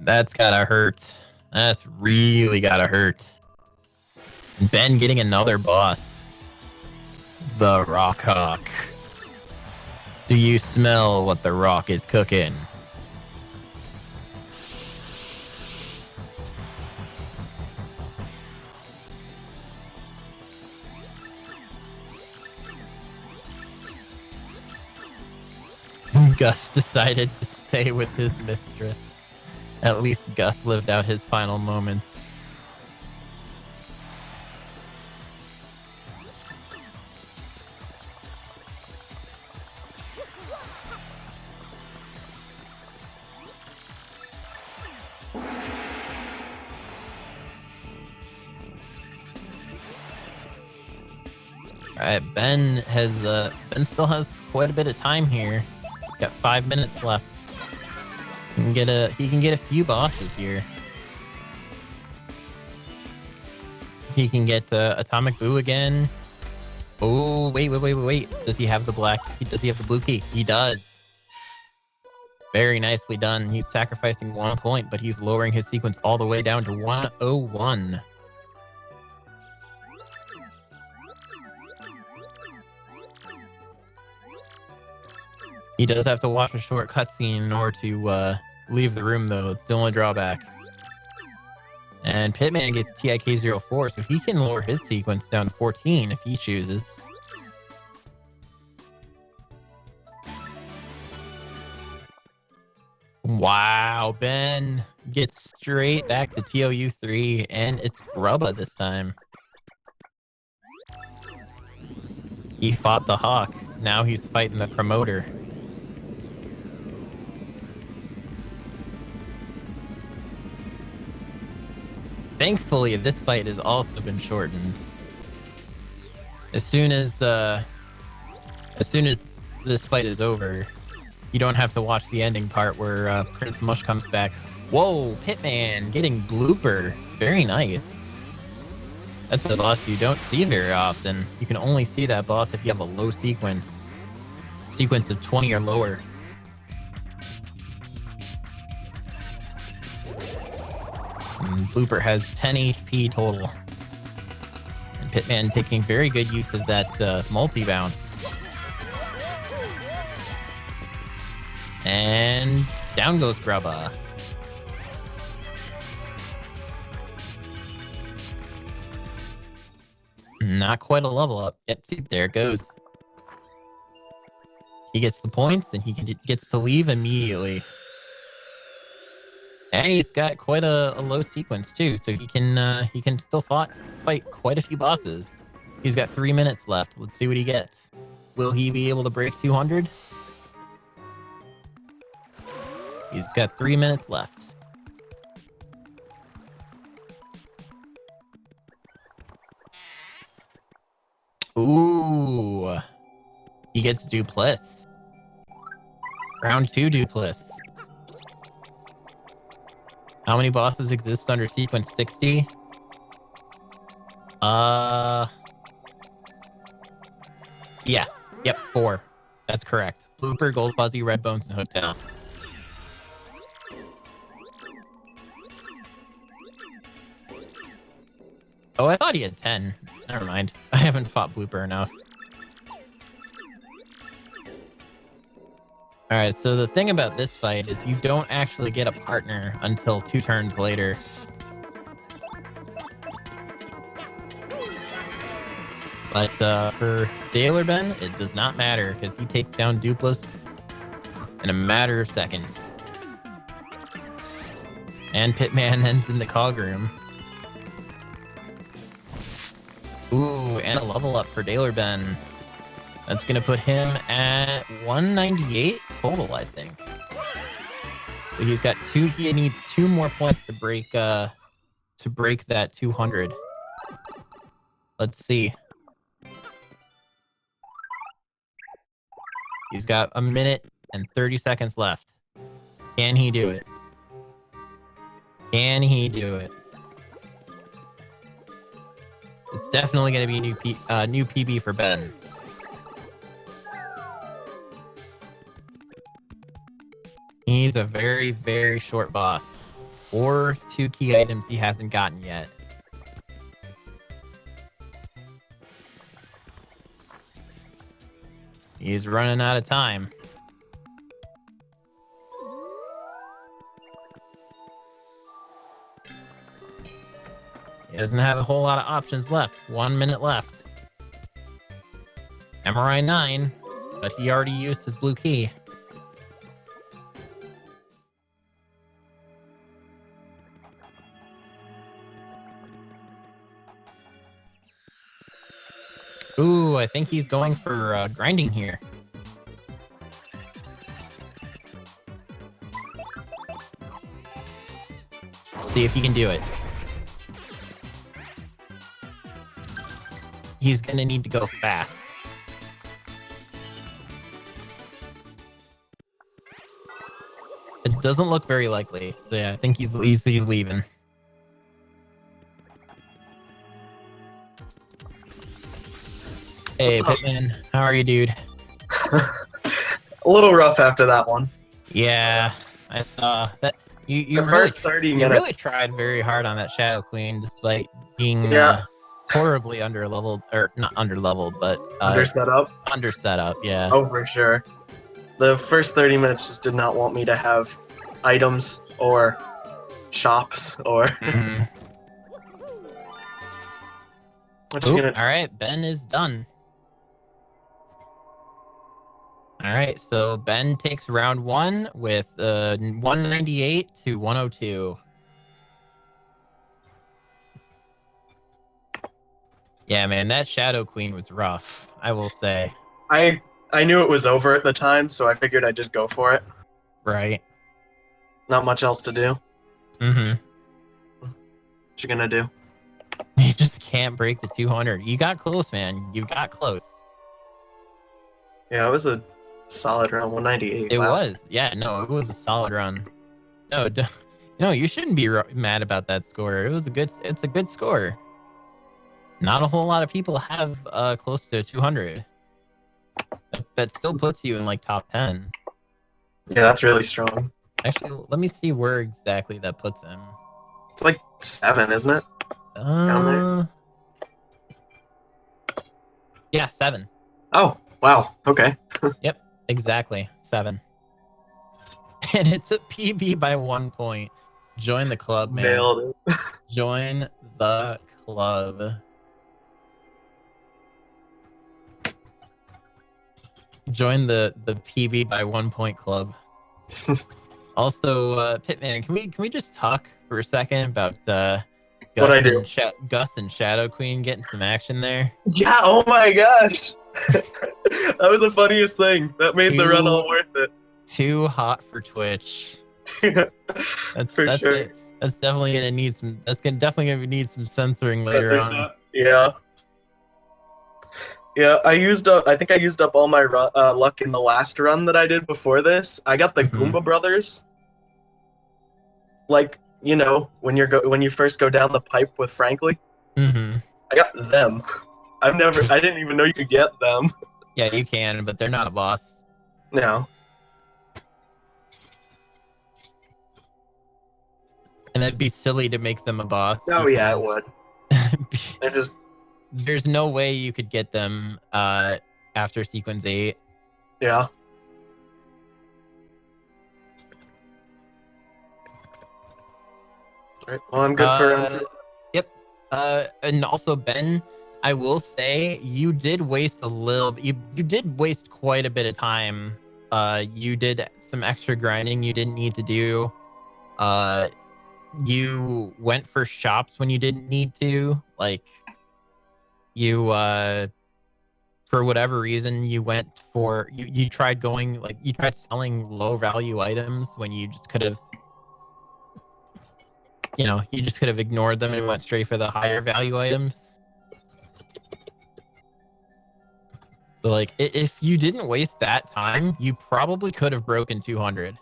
A: That's gotta hurt. That's really gotta hurt. Ben getting another boss. The Rock Hawk. Do you smell what the Rock is cooking? Gus decided to stay with his mistress. At least Gus lived out his final moments. Alright, Ben still has quite a bit of time here. Got 5 minutes left. He can get a few bosses here. He can get Atomic Boo again. Oh, wait. Does he have the blue key? He does. Very nicely done. He's sacrificing 1 point, but he's lowering his sequence all the way down to 101. He does have to watch a short cutscene in order to leave the room, though. It's the only drawback. And Pitman gets TIK04, so he can lower his sequence down to 14 if he chooses. Wow, Ben gets straight back to TOU3, and it's Grubba this time. He fought the Hawk. Now he's fighting the Promoter. Thankfully, this fight has also been shortened. As soon as this fight is over, you don't have to watch the ending part where Prince Mush comes back. Whoa, Pitman getting blooper. Very nice. That's a boss you don't see very often. You can only see that boss if you have a low sequence. Sequence of 20 or lower. And Blooper has 10 HP total. And Pitman taking very good use of that multi-bounce. And down goes Grubba. Not quite a level up. Yep, see, there it goes. He gets the points and he gets to leave immediately. And he's got quite a low sequence too, so he can still fight quite a few bosses. He's got 3 minutes left. Let's see what he gets. Will he be able to break 200? He's got 3 minutes left. Ooh. He gets Dupliss. Round 2 Dupliss. How many bosses exist under sequence 60? Yeah. Yep, 4. That's correct. Blooper, Gold Fuzzy, Red Bones, and Hooktail. Oh, I thought he had 10. Never mind. I haven't fought Blooper enough. Alright, so the thing about this fight is you don't actually get a partner until 2 turns later. But for dalerben, it does not matter because he takes down Dupliss in a matter of seconds. And Pitman ends in the cog room. Ooh, and a level up for dalerben. That's going to put him at 198 total, I think. So he's got 2. He needs 2 more points to break that 200. Let's see. He's got 1 minute and 30 seconds left. Can he do it? Can he do it? It's definitely going to be a new PB for Ben. He needs a very, very short boss. Or 2 key items he hasn't gotten yet. He's running out of time. He doesn't have a whole lot of options left. 1 minute left. MRI 9, but he already used his blue key. Ooh, I think he's going for grinding here. Let's see if he can do it. He's gonna need to go fast. It doesn't look very likely, so yeah, I think he's leaving. Hey, Pitman, how are you, dude?
B: A little rough after that one.
A: Yeah, I saw that. You
B: the first 30 minutes.
A: You really tried very hard on that Shadow Queen, despite being horribly underleveled, or not underleveled, but
B: under set up.
A: Under set up, yeah.
B: Oh, for sure. The first 30 minutes just did not want me to have items or shops or.
A: Mm-hmm.
B: What you gonna?
A: All right, Ben is done. All right, so Ben takes round 1 with 198 to 102. Yeah, man, that Shadow Queen was rough, I will say.
B: I knew it was over at the time, so I figured I'd just go for it.
A: Right.
B: Not much else to do.
A: Mm-hmm.
B: What you gonna do?
A: You just can't break the 200. You got close, man. You got close.
B: Yeah, it was a solid round. 198.
A: It was. Yeah, no, it was a solid run. No, you shouldn't be mad about that score. It's a good score. Not a whole lot of people have close to 200. That still puts you in like top 10.
B: Yeah, that's really strong.
A: Actually, let me see where exactly that puts him.
B: It's like 7, isn't it?
A: Yeah, 7.
B: Oh, wow. Okay.
A: Yep, exactly. 7. And it's a PB by 1 point. Join the club, man.
B: Nailed it.
A: Join the club. Join the PB by 1 point club. Also, Pitman, can we just talk for a second about
B: What'd I do?
A: Gus and Shadow Queen getting some action there.
B: Yeah, oh my gosh. That was the funniest thing. That made the run all worth it.
A: Too hot for Twitch. That's
B: sure.
A: it. That's definitely gonna need some. Definitely gonna need some censoring later on.
B: Yeah. Yeah, I think I used up all my luck in the last run that I did before this. I got the Goomba Brothers. Like, you know, when you first go down the pipe with Frankly.
A: Mm-hmm.
B: I got them. I didn't even know you could get them.
A: Yeah, you can, but they're not a boss.
B: No.
A: And that'd be silly to make them a boss.
B: Oh yeah, it would. They're just.
A: There's no way you could get them after sequence 8.
B: Yeah. Alright, well, I'm good for round 2.
A: Yep. And also, Ben, I will say you did waste a little. You did waste quite a bit of time. You did some extra grinding you didn't need to do. You went for shops when you didn't need to. Like, you for whatever reason you went for you tried going like you tried selling low value items when you just could have ignored them and went straight for the higher value items. So like if you didn't waste that time, you probably could have broken 200.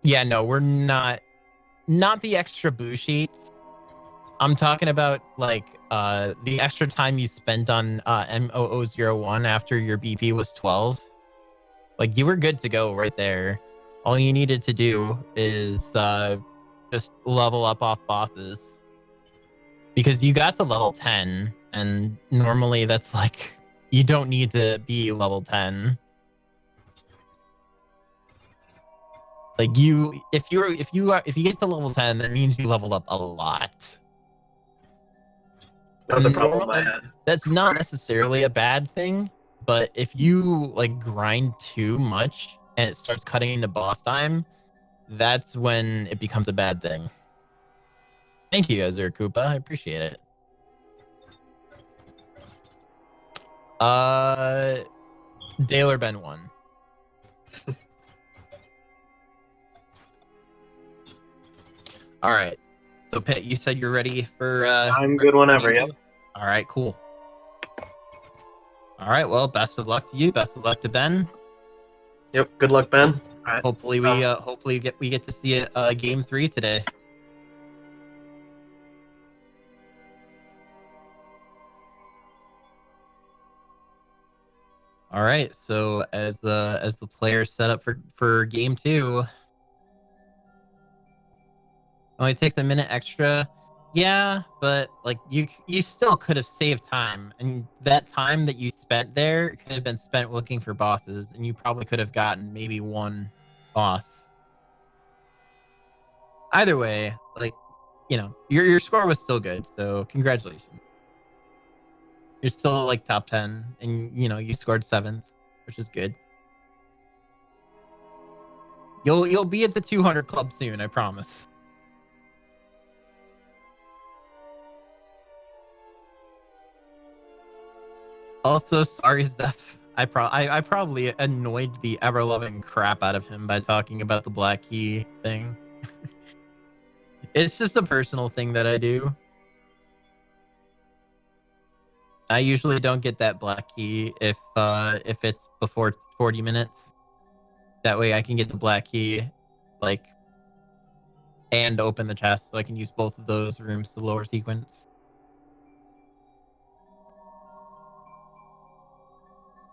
A: Yeah, no, we're not the extra boo sheets. I'm talking about like the extra time you spent on M0001 after your BP was 12. Like, you were good to go right there. All you needed to do is just level up off bosses. Because you got to level 10, and normally that's like you don't need to be level 10. Like if you get to level 10, that means you leveled up a lot.
B: That's a problem I had.
A: That's not necessarily a bad thing, but if you like grind too much and it starts cutting into boss time, that's when it becomes a bad thing. Thank you, Azure Koopa. I appreciate it. dalerben61. All right. So, Pit, you said you're ready for...
B: I'm good whenever, yep.
A: All right, cool. All right, well, best of luck to you. Best of luck to Ben.
B: Yep, good luck, Ben. All right.
A: Hopefully we get to see a game 3 today. All right, so as the players set up for game 2, only takes a minute extra. Yeah, but like you still could have saved time, and that time that you spent there could have been spent looking for bosses, and you probably could have gotten maybe one boss. Either way, like, you know, your score was still good, so congratulations. You're still like top 10, and you know you scored 7th, which is good. You'll be at the 200 club soon, I promise. Also, sorry, Zeph. I probably annoyed the ever-loving crap out of him by talking about the black key thing. It's just a personal thing that I do. I usually don't get that black key if it's before 40 minutes. That way I can get the black key, like, and open the chest, so I can use both of those rooms to lower sequence.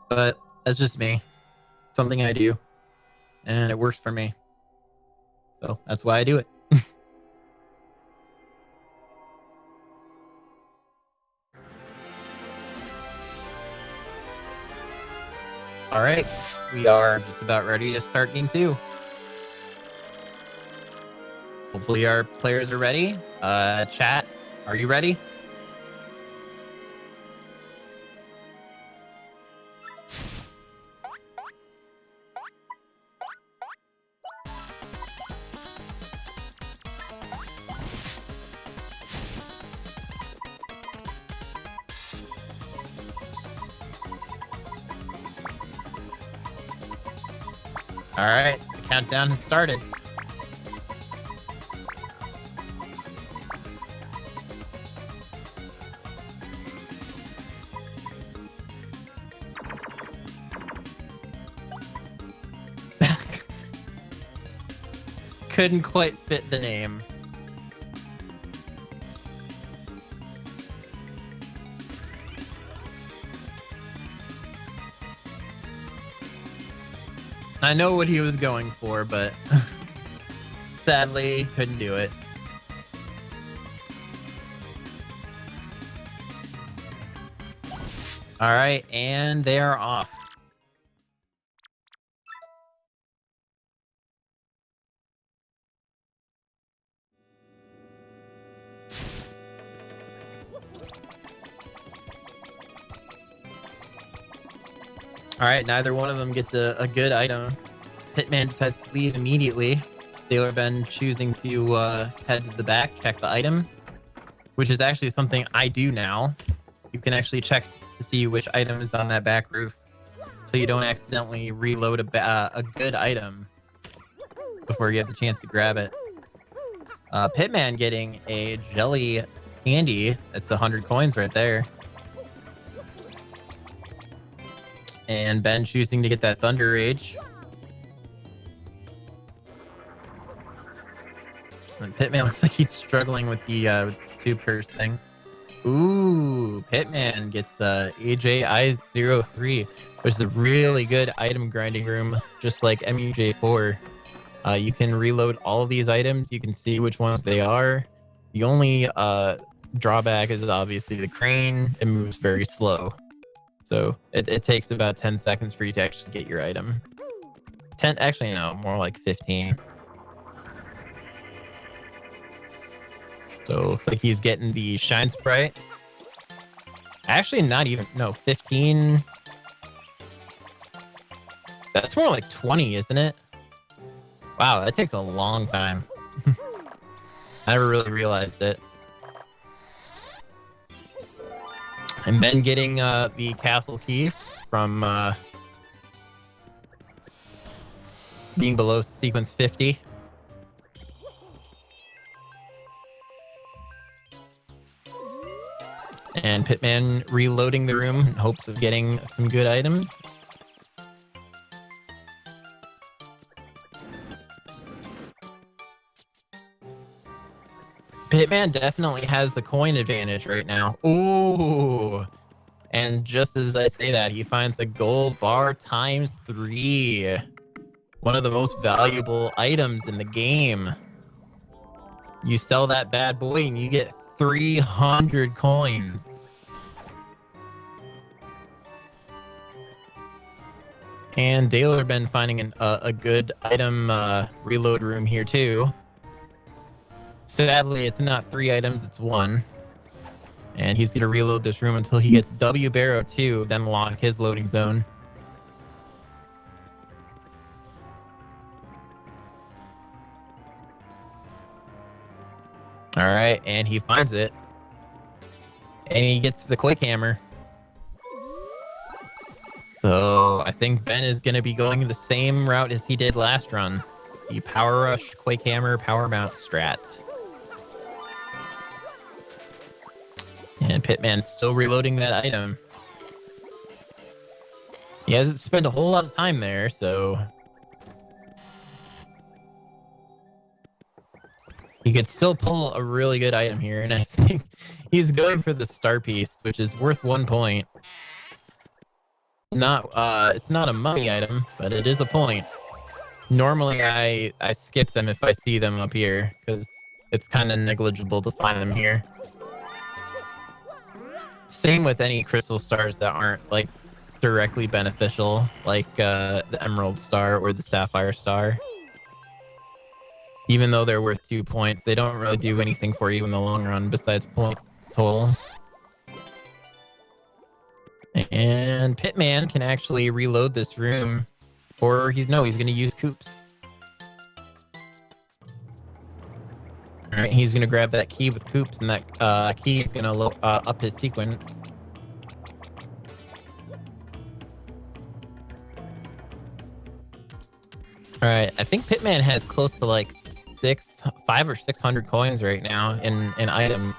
A: But that's just me. Something I do. And it works for me. So that's why I do it. All right. We are just about ready to start game 2. Hopefully our players are ready. Chat, are you ready? All right, the countdown has started. Couldn't quite fit the name. I know what he was going for, but sadly couldn't do it. All right, and they are off. All right, neither one of them gets a good item. Pitman decides to leave immediately. Dalerben choosing to head to the back, check the item, which is actually something I do now. You can actually check to see which item is on that back roof, so you don't accidentally reload a good item before you have the chance to grab it. Pitman getting a jelly candy. That's 100 coins right there. And Ben choosing to get that Thunder Rage. And Pitman looks like he's struggling with the tube curse thing. Ooh, Pitman gets AJI03, which is a really good item grinding room, just like MUJ4. You can reload all of these items. You can see which ones they are. The only drawback is obviously the crane. It moves very slow. So it takes about 10 seconds for you to actually get your item. 10, actually no, more like 15. So it looks like he's getting the Shine Sprite. Actually, not even, no, 15. That's more like 20, isn't it? Wow, that takes a long time. I never really realized it. And then getting the castle key from being below sequence 50. And Pitman reloading the room in hopes of getting some good items. Pitman definitely has the coin advantage right now. Ooh. And just as I say that, he finds a gold bar ×3. One of the most valuable items in the game. You sell that bad boy and you get 300 coins. And Dalerben finding a good item reload room here too. Sadly, it's not 3 items, it's 1. And he's going to reload this room until he gets W Barrow 2, then lock his loading zone. All right, and he finds it. And he gets the Quake Hammer. So I think Ben is going to be going the same route as he did last run. The Power Rush, Quake Hammer, Power Mount strat. And Pitman's still reloading that item. He hasn't spent a whole lot of time there, so he could still pull a really good item here. And I think he's going for the star piece, which is worth 1 point. It's not a money item, but it is a point. Normally, I skip them if I see them up here, because it's kind of negligible to find them here. Same with any crystal stars that aren't like directly beneficial, like the Emerald Star or the Sapphire Star. Even though they're worth 2 points, they don't really do anything for you in the long run besides point total. And Pitman can actually reload this room, or he's going to use Coops. All right, he's going to grab that key with Coops, and that key is going to up his sequence. All right, I think Pitman has close to like 500 or 600 coins right now in items.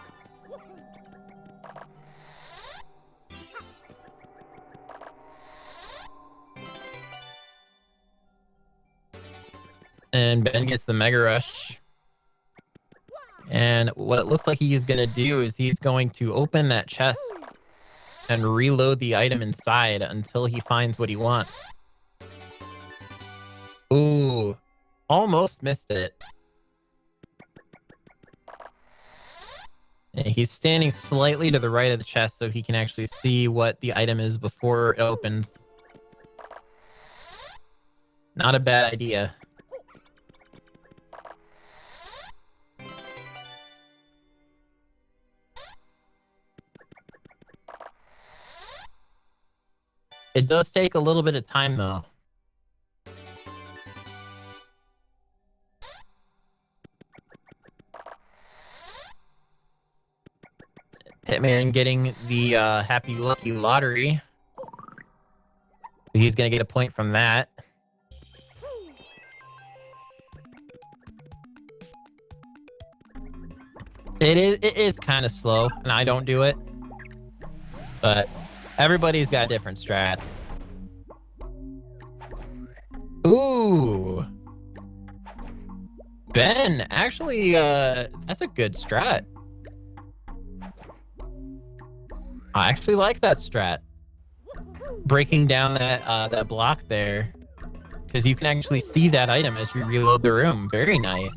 A: And Ben gets the Mega Rush. And what it looks like he's going to do is he's going to open that chest and reload the item inside until he finds what he wants. Ooh, almost missed it. And he's standing slightly to the right of the chest so he can actually see what the item is before it opens. Not a bad idea. It does take a little bit of time, though. Pitman getting the Happy Lucky Lottery. He's going to get a point from that. It is kind of slow, and I don't do it. But everybody's got different strats. Ooh. Ben, actually, that's a good strat. I actually like that strat. Breaking down that block there. Because you can actually see that item as you reload the room. Very nice.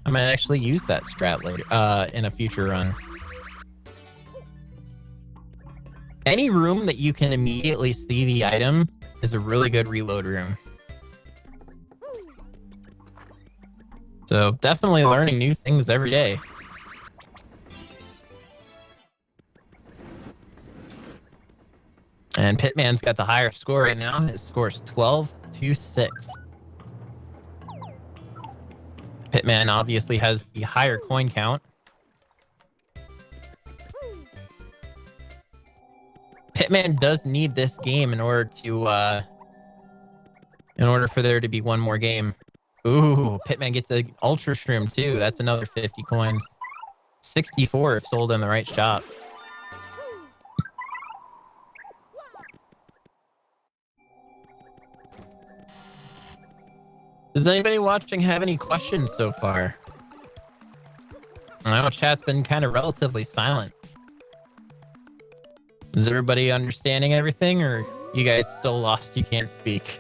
A: I might actually use that strat later, in a future run. Any room that you can immediately see the item is a really good reload room. So definitely learning new things every day. And Pitman's got the higher score right now. His score is 12-6. Pitman obviously has the higher coin count. Pitman does need this game in order for there to be one more game. Ooh, Pitman gets an Ultra Shroom too. That's another 50 coins. 64 if sold in the right shop. Does anybody watching have any questions so far? I know chat's been kind of relatively silent. Is everybody understanding everything, or you guys so lost you can't speak?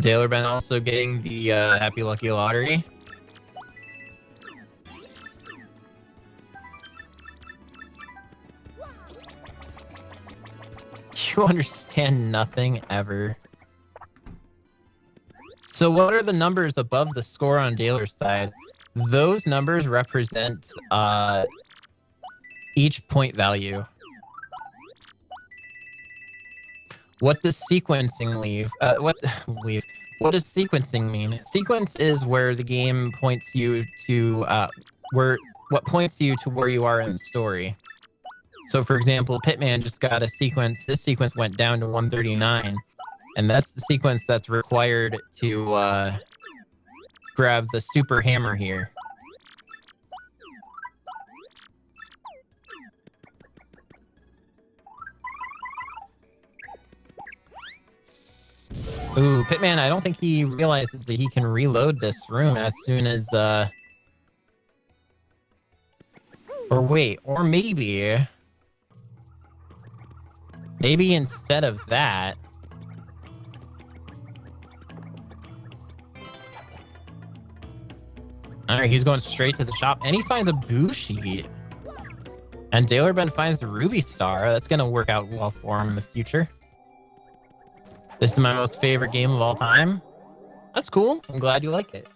A: Taylor Ben also getting the Happy Lucky Lottery. You understand nothing ever. So what are the numbers above the score on Daler's side? Those numbers represent each point value. What does sequencing leave? What does sequencing mean? Sequence is where the game points you to what points you to where you are in the story. So, for example, Pitman just got a sequence. His sequence went down to 139, and that's the sequence that's required to grab the super hammer here. Ooh, Pitman, I don't think he realizes that he can reload this room as soon as, or wait, or maybe instead of that, alright, he's going straight to the shop, and he finds a boo sheet. And Dalerben finds the Ruby Star. That's going to work out well for him in the future. This is my most favorite game of all time. That's cool. I'm glad you like it.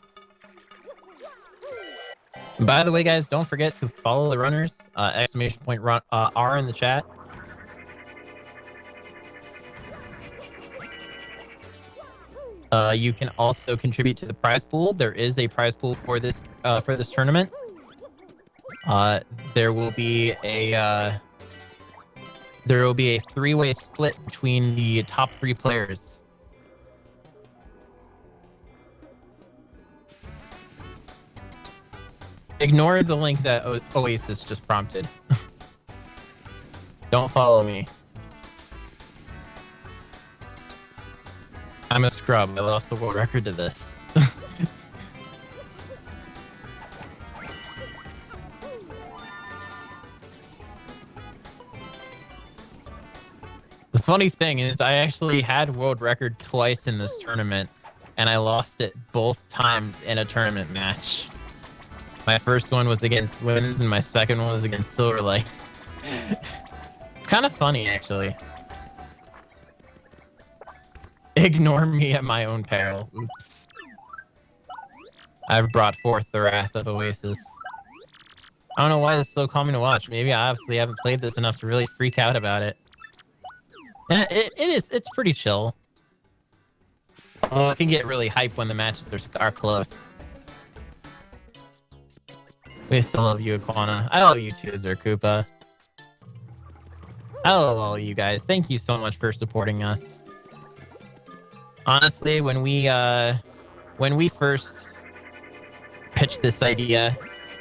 A: And by the way, guys, don't forget to follow the runners. Exclamation point R in the chat. You can also contribute to the prize pool. There is a prize pool for this tournament. There will be a three-way split between the top 3 players. Ignore the link that Oasis just prompted. Don't follow me. I'm a scrub. I lost the world record to this. The funny thing is, I actually had world record twice in this tournament, and I lost it both times in a tournament match. My first one was against Wins, and my second one was against Silverlight. It's kind of funny, actually. Ignore me at my own peril. Oops. I've brought forth the wrath of Oasis. I don't know why this is so calming to watch. Maybe I obviously haven't played this enough to really freak out about it. Yeah, it's pretty chill. Oh, it can get really hype when the matches are close. We still love you, Aquana. I love you too, Zerkoopa. I love all you guys. Thank you so much for supporting us. Honestly, when we first pitched this idea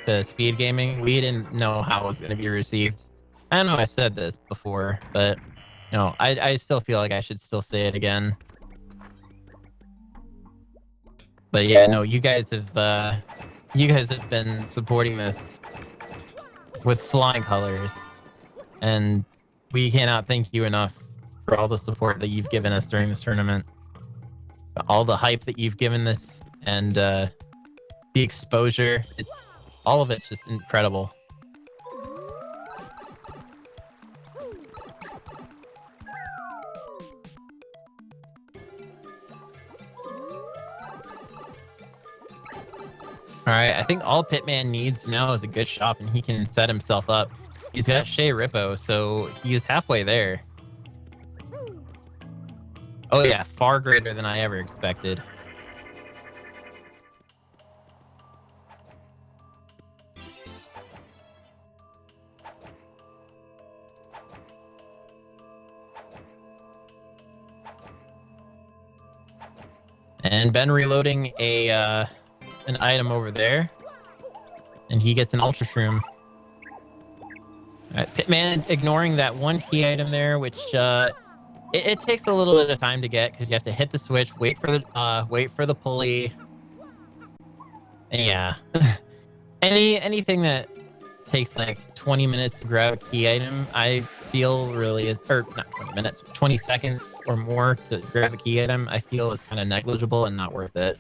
A: to speed gaming, we didn't know how it was going to be received. I know I said this before, but you know, I still feel like I should still say it again. But yeah, no, you guys have been supporting this with flying colors, and we cannot thank you enough for all the support that you've given us during this tournament. All the hype that you've given this, and the exposure, all of it's just incredible. Alright, I think all Pitman needs now is a good shop, and he can set himself up. He's got Shea Rippo, so he is halfway there. Oh yeah, far greater than I ever expected. And Ben reloading an item over there, and he gets an Ultra Shroom. Alright, Pitman ignoring that one key item there, which it takes a little bit of time to get because you have to hit the switch, wait for the pulley, and yeah, anything that takes like 20 minutes to grab a key item, I feel really is, or not 20 minutes, 20 seconds or more to grab a key item, I feel is kind of negligible and not worth it.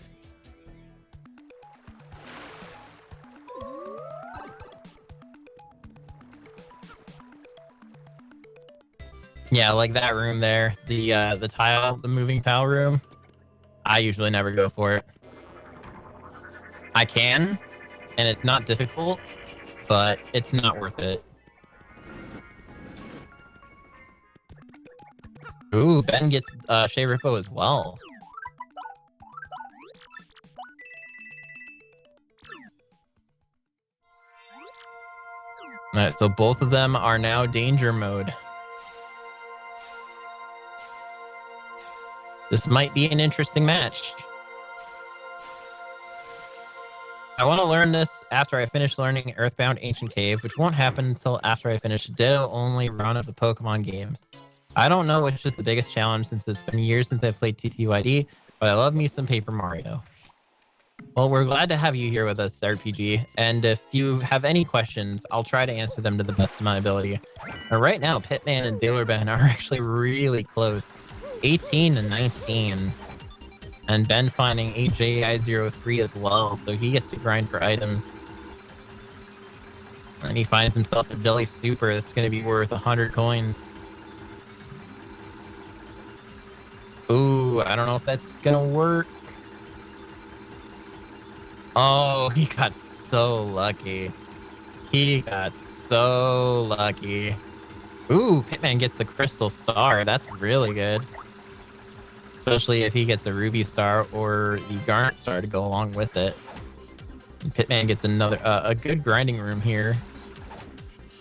A: Yeah, like that room there, the tile, the moving tile room. I usually never go for it. I can, and it's not difficult, but it's not worth it. Ooh, Ben gets Shea Rippo as well. Alright, so both of them are now danger mode. This might be an interesting match. I want to learn this after I finish learning Earthbound Ancient Cave, which won't happen until after I finish Ditto-only run of the Pokemon games. I don't know which is the biggest challenge since it's been years since I played TTYD, but I love me some Paper Mario. Well, we're glad to have you here with us, RPG, and if you have any questions, I'll try to answer them to the best of my ability. But right now, Pitman and dalerben are actually really close. 18 to 19. And Ben finding HJI03 as well, so he gets to grind for items. And he finds himself a Jelly Super that's going to be worth 100 coins. Ooh, I don't know if that's going to work. Oh, he got so lucky. He got so lucky. Ooh, Pitman gets the Crystal Star. That's really good. Especially if he gets a Ruby Star or the Garnet Star to go along with it. And Pitman gets another, a good grinding room here.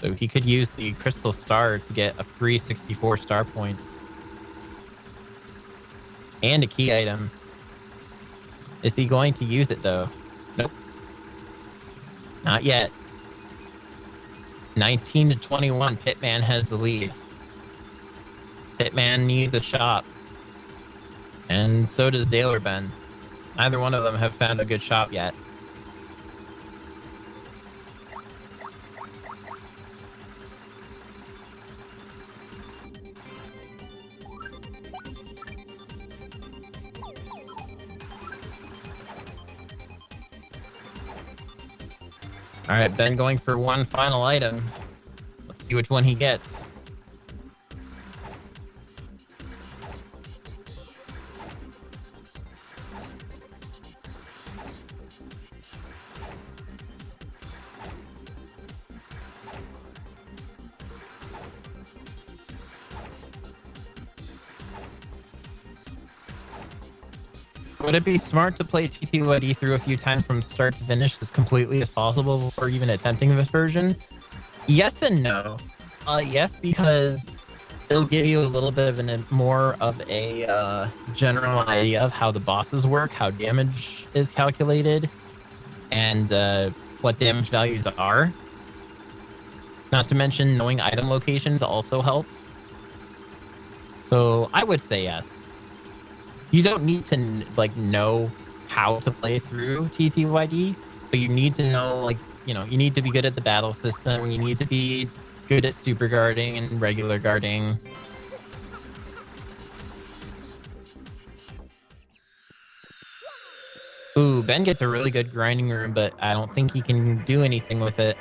A: So he could use the Crystal Star to get a free 64 star points. And a key item. Is he going to use it, though? Nope. Not yet. 19 to 21, Pitman has the lead. Pitman needs a shop. And so does Dalerben. Neither one of them have found a good shop yet. All right, Ben going for one final item. Let's see which one he gets. Would it be smart to play TTYD through a few times from start to finish as completely as possible before even attempting this version? Yes and no. Yes, because it'll give you a little bit of more of a general idea of how the bosses work, how damage is calculated, and what damage values are. Not to mention knowing item locations also helps. So I would say yes. You don't need to know how to play through TTYD, but you need to know you need to be good at the battle system. You need to be good at super guarding and regular guarding. Ooh, Ben gets a really good grinding room, but I don't think he can do anything with it.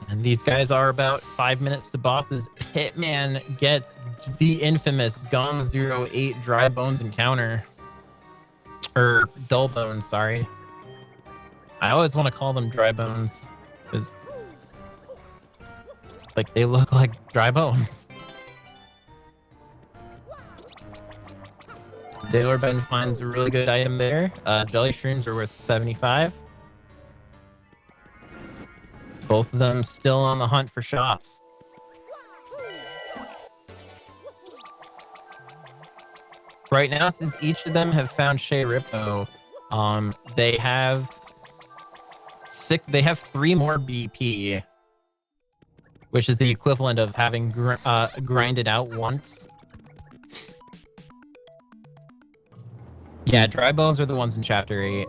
A: And these guys are about 5 minutes to bosses. Pitman gets the infamous Gong 08 Dry Bones encounter. Or Dull Bones, sorry. I always want to call them Dry Bones, because they look like dry bones. Dalerben finds a really good item there. Jelly Shrooms are worth 75. Both of them still on the hunt for shops. Right now, since each of them have found Shea Rippo, they have 3 more BP, which is the equivalent of having grinded out once. Yeah, Dry Bones are the ones in Chapter 8.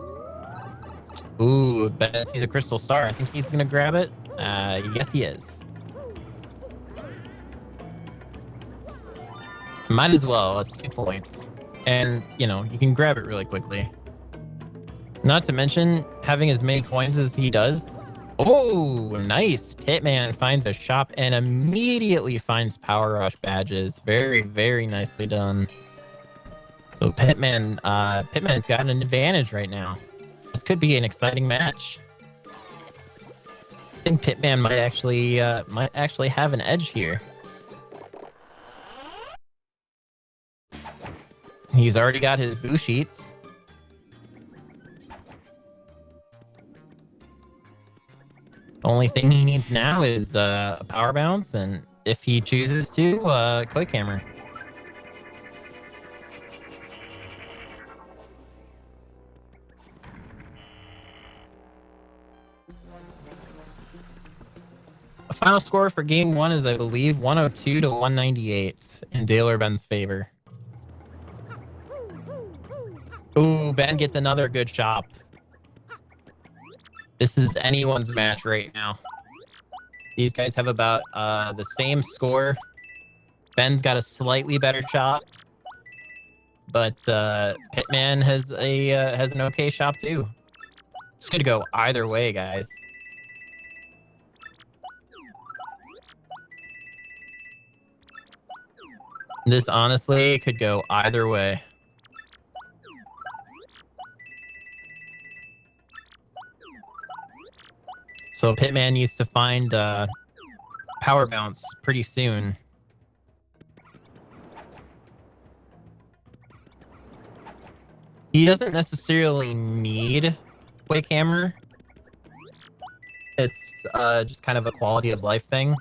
A: Ooh, Ben sees a Crystal Star. I think he's gonna grab it. Yes, he is. Might as well. It's 2 points. And, you can grab it really quickly. Not to mention, having as many coins as he does. Oh, nice. Pitman finds a shop and immediately finds Power Rush badges. Very, very nicely done. So Pitman's got an advantage right now. This could be an exciting match. I think Pitman might actually have an edge here. He's already got his boo sheets. The only thing he needs now is a power bounce, and if he chooses to, Quick Hammer. The final score for game 1 is, I believe, 102 to 198 in Dalerben's favor. Ooh, Ben gets another good shop. This is anyone's match right now. These guys have about the same score. Ben's got a slightly better shop, but Pitman has an okay shop too. It's gonna go either way, guys. This honestly could go either way. So Pitman needs to find Power Bounce pretty soon. He doesn't necessarily need Quake Hammer. It's just kind of a quality of life thing.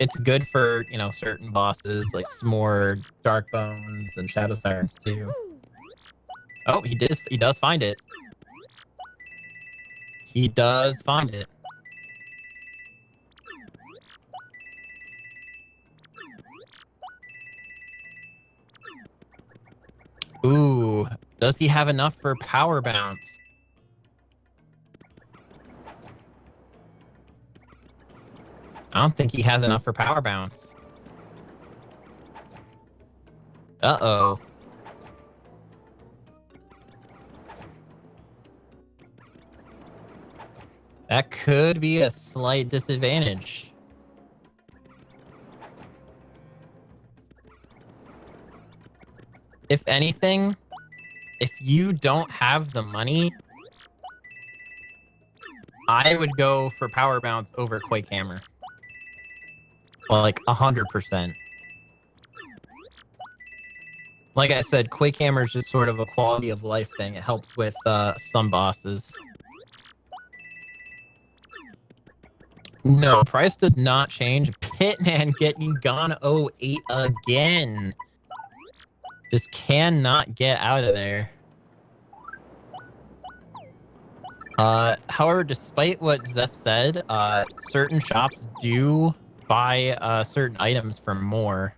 A: It's good for, you know, certain bosses like S'more, Dark Bones, and Shadow Sirens too. Oh, he does find it. He does find it. Ooh, does he have enough for Power Bounce? I don't think he has enough for Power Bounce. Uh-oh. That could be a slight disadvantage. If anything, if you don't have the money, I would go for Power Bounce over Quake Hammer. Well, like 100%. Like I said, Quake Hammer is just sort of a quality of life thing. It helps with some bosses. No, price does not change. Pitman getting gone 08 again. Just cannot get out of there. However, despite what Zeph said, certain shops do buy certain items for more.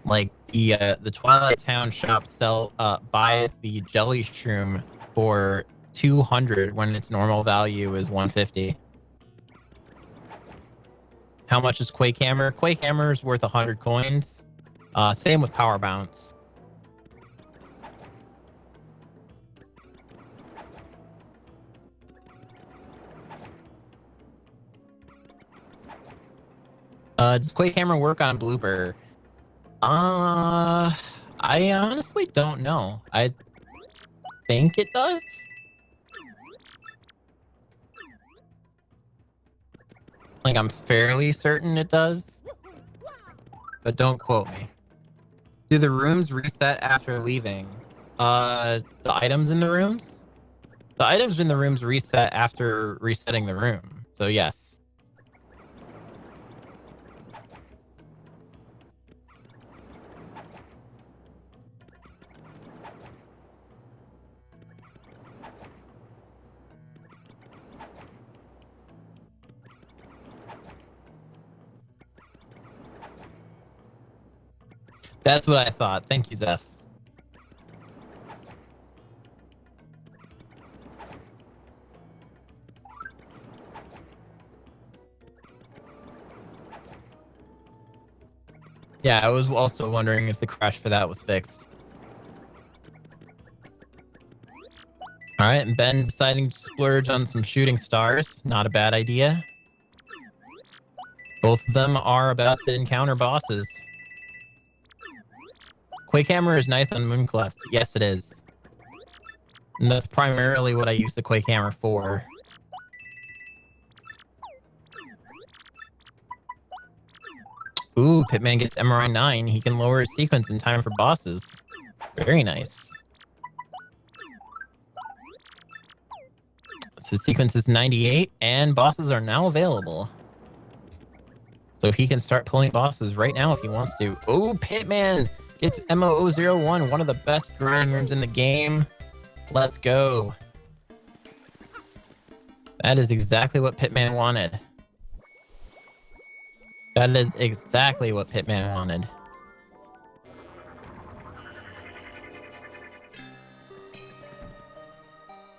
A: Like the Twilight Town shop buys the Jelly Shroom for 200 when its normal value is 150. How much is Quake Hammer? Quake Hammer is worth 100 coins. Same with Power Bounce. Does Quake Hammer work on Blooper? I honestly don't know. I think it does. Like, I'm fairly certain it does. But don't quote me. Do the rooms reset after leaving? The items in the rooms? The items in the rooms reset after resetting the room. So yes. That's what I thought. Thank you, Zeph. Yeah, I was also wondering if the crash for that was fixed. Alright, Ben deciding to splurge on some shooting stars. Not a bad idea. Both of them are about to encounter bosses. Quake Hammer is nice on Mooncleft. Yes, it is. And that's primarily what I use the Quake Hammer for. Ooh, Pitman gets MRI 9. He can lower his sequence in time for bosses. Very nice. So sequence is 98, and bosses are now available. So he can start pulling bosses right now if he wants to. Oh, Pitman gets MO001, one of the best grinding rooms in the game. Let's go. That is exactly what Pitman wanted. That is exactly what Pitman wanted.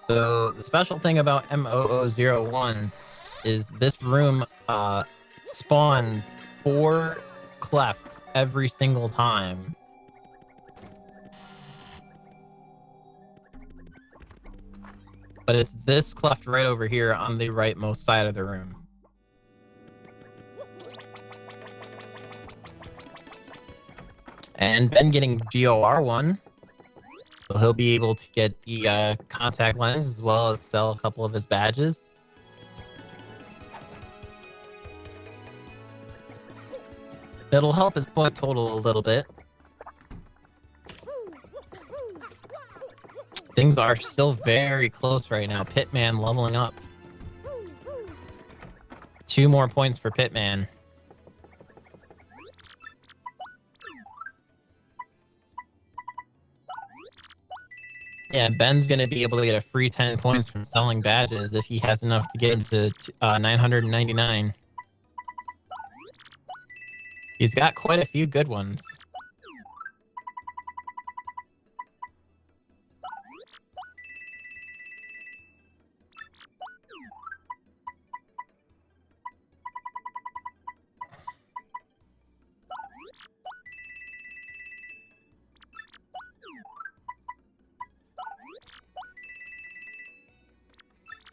A: So the special thing about MO001 is this room spawns 4 clefts every single time. But it's this cleft right over here on the rightmost side of the room. And Ben getting GOR1. So he'll be able to get the contact lens as well as sell a couple of his badges. It'll help his point total a little bit. Thing Things are still very close right now. Pitman leveling up. 2 more points for Pitman. Yeah, Ben's going to be able to get a free 10 points from selling badges if he has enough to get him to 999. He's got quite a few good ones.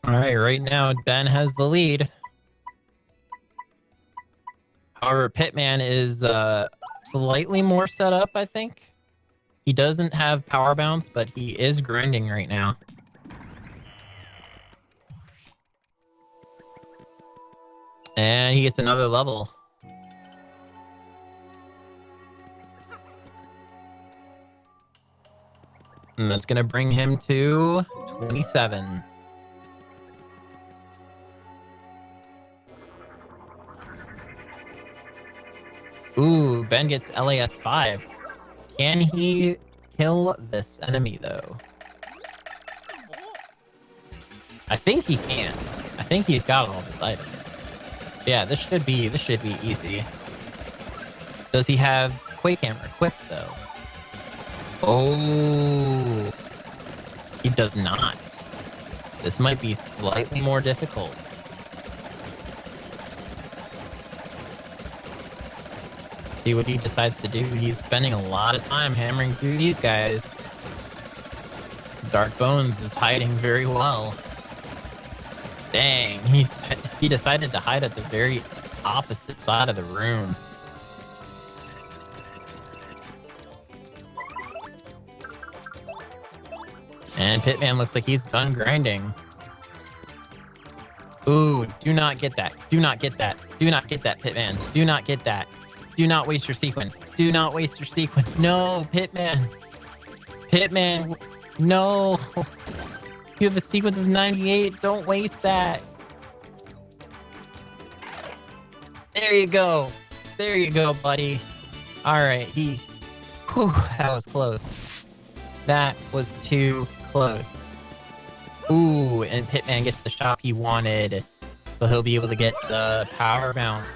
A: All right now Ben has the lead. However, Pitman is slightly more set up, I think. He doesn't have power bounce, but he is grinding right now. And he gets another level. And that's going to bring him to 27. Ooh, Ben gets LAS 5. Can he kill this enemy, though? I think he can. I think he's got all his items. Yeah, this should be easy. Does he have Quake Hammer equipped, though? Oh, he does not. This might be slightly more difficult. See what he decides to do. He's spending a lot of time hammering through these guys. Dark Bones is hiding very well. Dang, he decided to hide at the very opposite side of the room. And Pitman looks like he's done grinding. Ooh, do not get that. Do not get that. Do not get that, Pitman. Do not get that. Do not waste your sequence. Do not waste your sequence. No, Pitman. Pitman, no. You have a sequence of 98. Don't waste that. There you go. There you go, buddy. All right, whew, that was close. That was too close. Ooh, and Pitman gets the shop he wanted. So he'll be able to get the power bounce.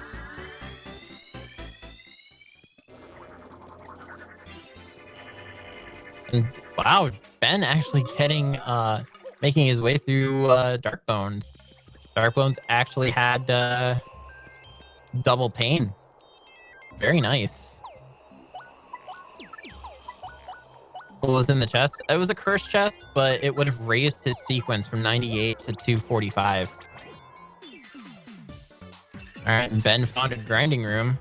A: And wow, Ben actually making his way through Dark Bones. Dark Bones actually had double pain. Very nice. What was in the chest? It was a cursed chest, but it would have raised his sequence from 98 to 245. Alright, and Ben found a grinding room.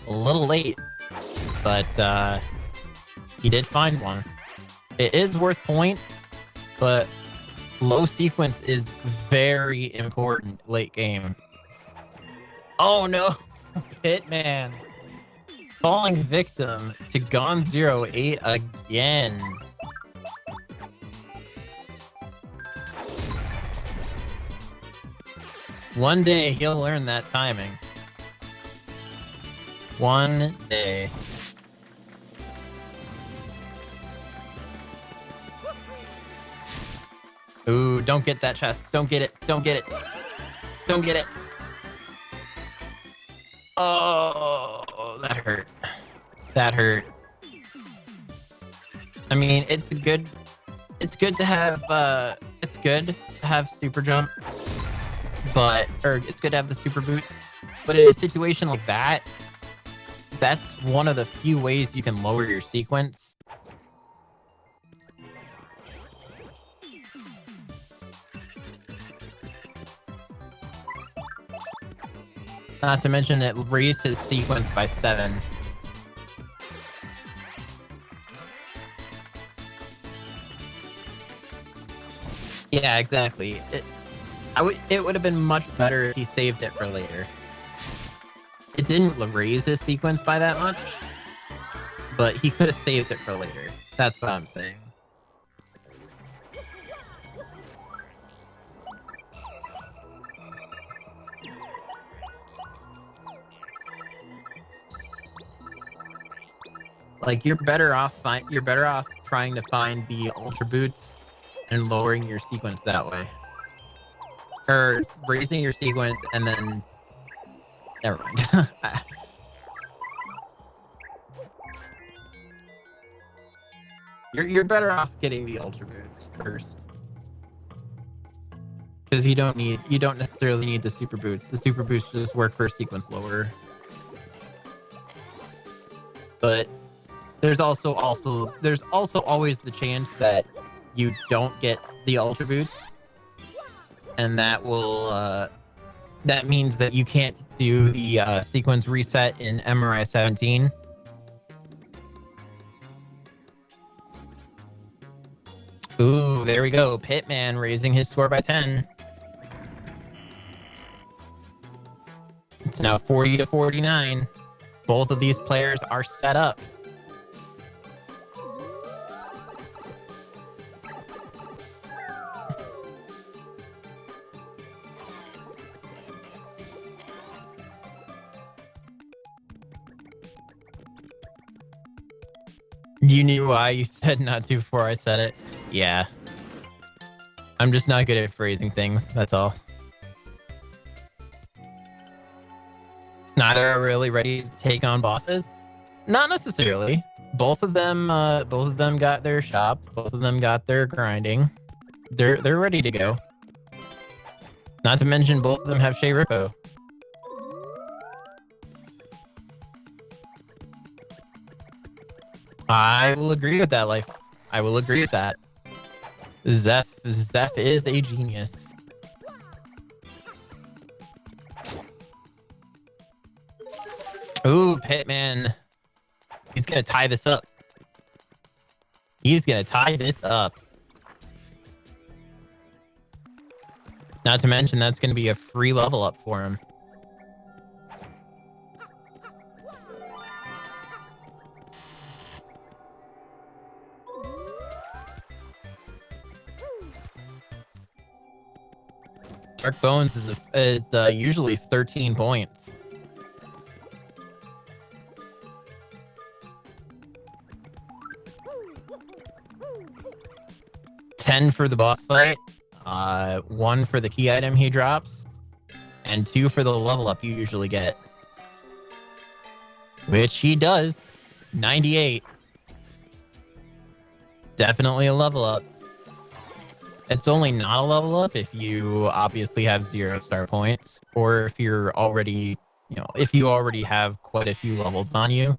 A: A little late, but he did find one. It is worth points, but low sequence is very important late game. Oh no, Pitman falling victim to Gon08 again. One day he'll learn that timing. One day. Ooh, don't get that chest. Don't get it. Don't get it. Don't get it. Oh, that hurt. That hurt. I mean, it's good to have super jump, or it's good to have the super boots, but in a situation like that, that's one of the few ways you can lower your sequence. Not to mention it raised his sequence by 7. Yeah, exactly. It would have been much better if he saved it for later. It didn't raise his sequence by that much, but he could have saved it for later. That's what I'm saying. Like, you're better off trying to find the Ultra Boots and lowering your sequence that way. Or raising your sequence and then... Never mind. You're better off getting the Ultra Boots first. Because you don't necessarily need the Super Boots. The Super Boots just work for a sequence lower. But there's also always the chance that you don't get the Ultra Boots, and that will that means that you can't do the sequence reset in MRI 17. Ooh, there we go. Pitman raising his score by 10. It's now 40-49. Both of these players are set up. You knew why you said not to before I said it? Yeah. I'm just not good at phrasing things, that's all. Neither are really ready to take on bosses? Not necessarily. Both of them got their shops, both of them got their grinding. They're ready to go. Not to mention both of them have Shea Rippo. I will agree with that, Life. I will agree with that. Zeph is a genius. Ooh, Pitman. He's gonna tie this up. He's gonna tie this up. Not to mention that's gonna be a free level up for him. Dark Bones is usually 13 points. $10 for the boss fight, 1 for the key item he drops, and 2 for the level up you usually get. Which he does. 98. Definitely a level up. It's only not a level up if you obviously have 0 star points, or if you're already, if you already have quite a few levels on you,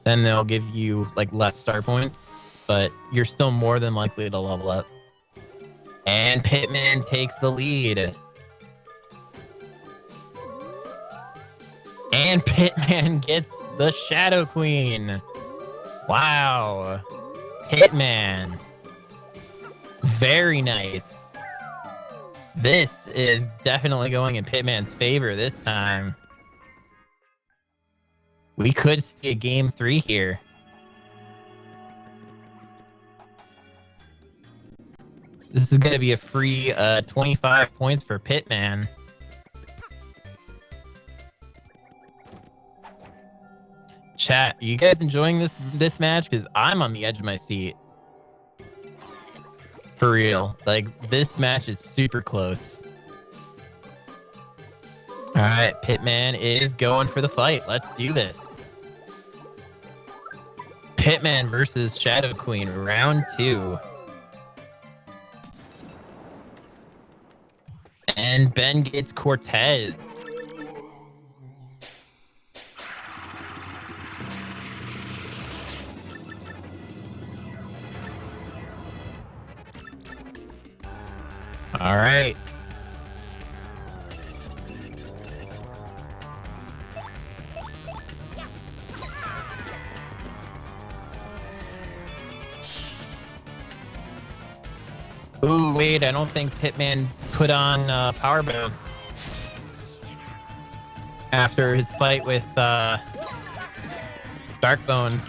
A: then they'll give you like less star points, but you're still more than likely to level up. And Pitman takes the lead. And Pitman gets the Shadow Queen. Wow. Pitman. Very nice. This is definitely going in Pitman's favor this time. We could see a game 3 here. This is going to be a free 25 points for Pitman. Chat, are you guys enjoying this match? Because I'm on the edge of my seat. For real. Like, this match is super close. Alright, Pitman is going for the fight. Let's do this. Pitman versus Shadow Queen, round 2. And Ben gets Cortez. All right. Ooh, wait, I don't think Pitman put on Power Bounce after his fight with Dark Bones.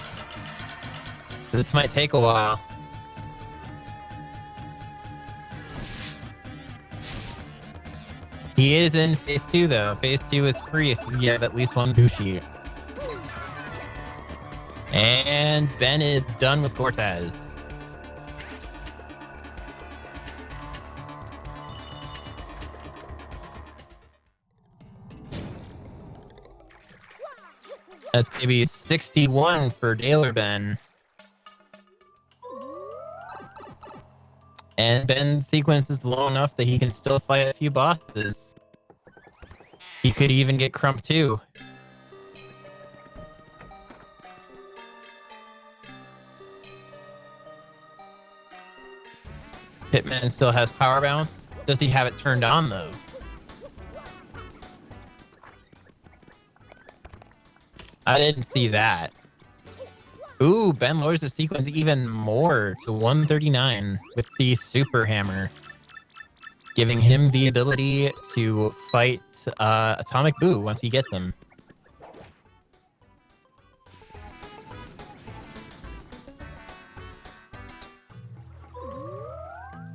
A: This might take a while. He is in phase 2 though. Phase 2 is free if you have at least one Bushi. And Ben is done with Cortez. That's going to be 61 for dalerben. And Ben's sequence is low enough that he can still fight a few bosses. He could even get Crump too. Pitman still has power bounce. Does he have it turned on though? I didn't see that. Ooh, Ben lowers the sequence even more to 139 with the Super Hammer, giving him the ability to fight Atomic Boo once he gets him.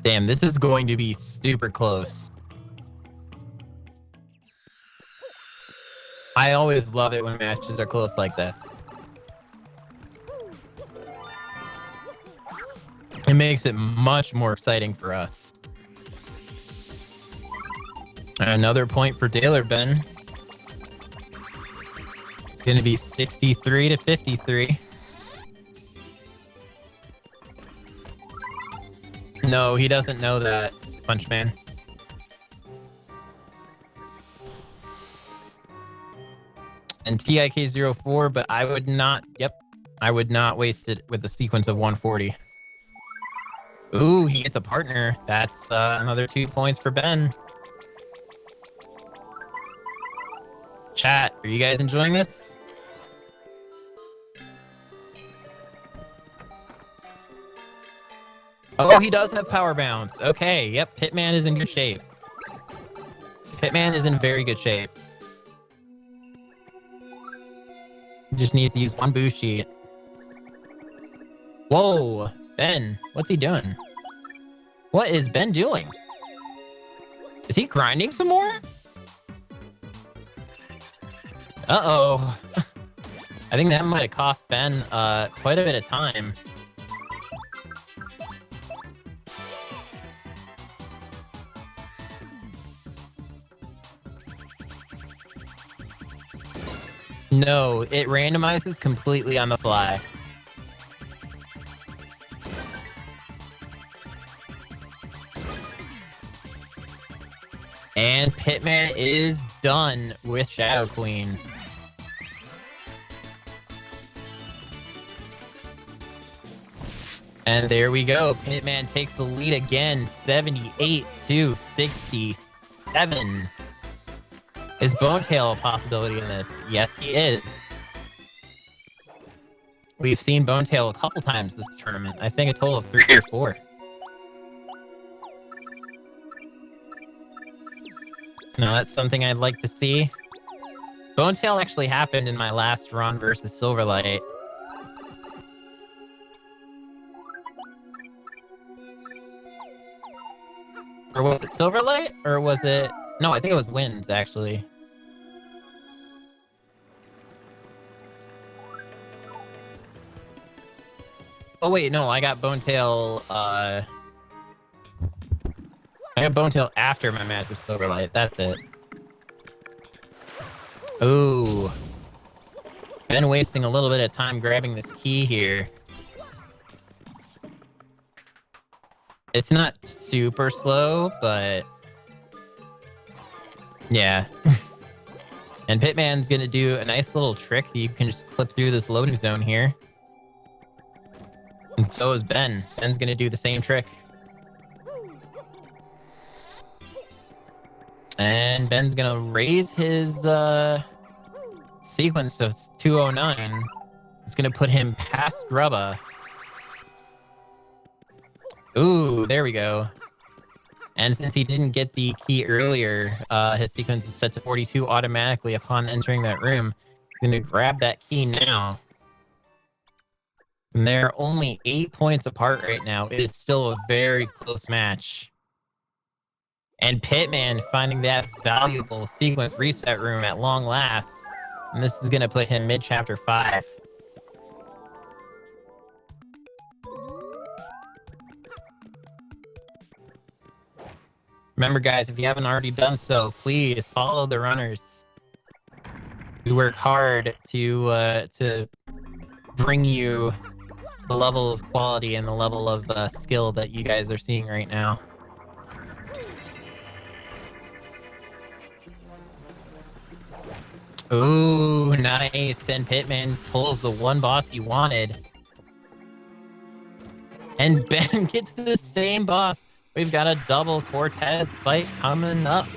A: Damn, this is going to be super close. I always love it when matches are close like this. It makes it much more exciting for us. Another point for dalerben. It's going to be 63 to 53. No, he doesn't know that, Punchman. And TIK04, but I would not, I would not waste it with a sequence of 140. Ooh, he gets a partner. That's another 2 points for Ben. Chat, are you guys enjoying this? Oh, he does have power bounce. Okay, yep, Pitman is in good shape. Pitman is in very good shape. He just needs to use one Bushi. Whoa, Ben, what's he doing? What is Ben doing? Is he grinding some more? Uh-oh. I think that might have cost Ben quite a bit of time. No, it randomizes completely on the fly. And Pitman is done with Shadow Queen. And there we go. Pitman takes the lead again, 78 to 67. Is Bonetail a possibility in this? Yes, he is. We've seen Bonetail a couple times this tournament. I think a total of 3 or 4. No, that's something I'd like to see. Bonetail actually happened in my last run versus Silverlight. Or was it Silverlight? Or was it... No, I think it was Winds, actually. Oh, wait, no, I got Bonetail, I got Bonetail after my match with Silverlight. That's it. Ooh. Been wasting a little bit of time grabbing this key here. It's not super slow, but... yeah. And Pitman's gonna do a nice little trick that you can just clip through this loading zone here. And so is Ben. Ben's gonna do the same trick. And Ben's gonna raise his sequence to 209. It's gonna put him past Grubba. Ooh, there we go. And since he didn't get the key earlier, his sequence is set to 42 automatically upon entering that room. He's gonna grab that key now. And they're only 8 points apart right now. It is still a very close match. And Pitman finding that valuable sequence reset room at long last. And this is going to put him mid-chapter 5. Remember, guys, if you haven't already done so, please follow the runners. We work hard to bring you the level of quality and the level of skill that you guys are seeing right now. Ooh, nice. And Pitman pulls the one boss he wanted. And Ben gets the same boss. We've got a double Cortez fight coming up.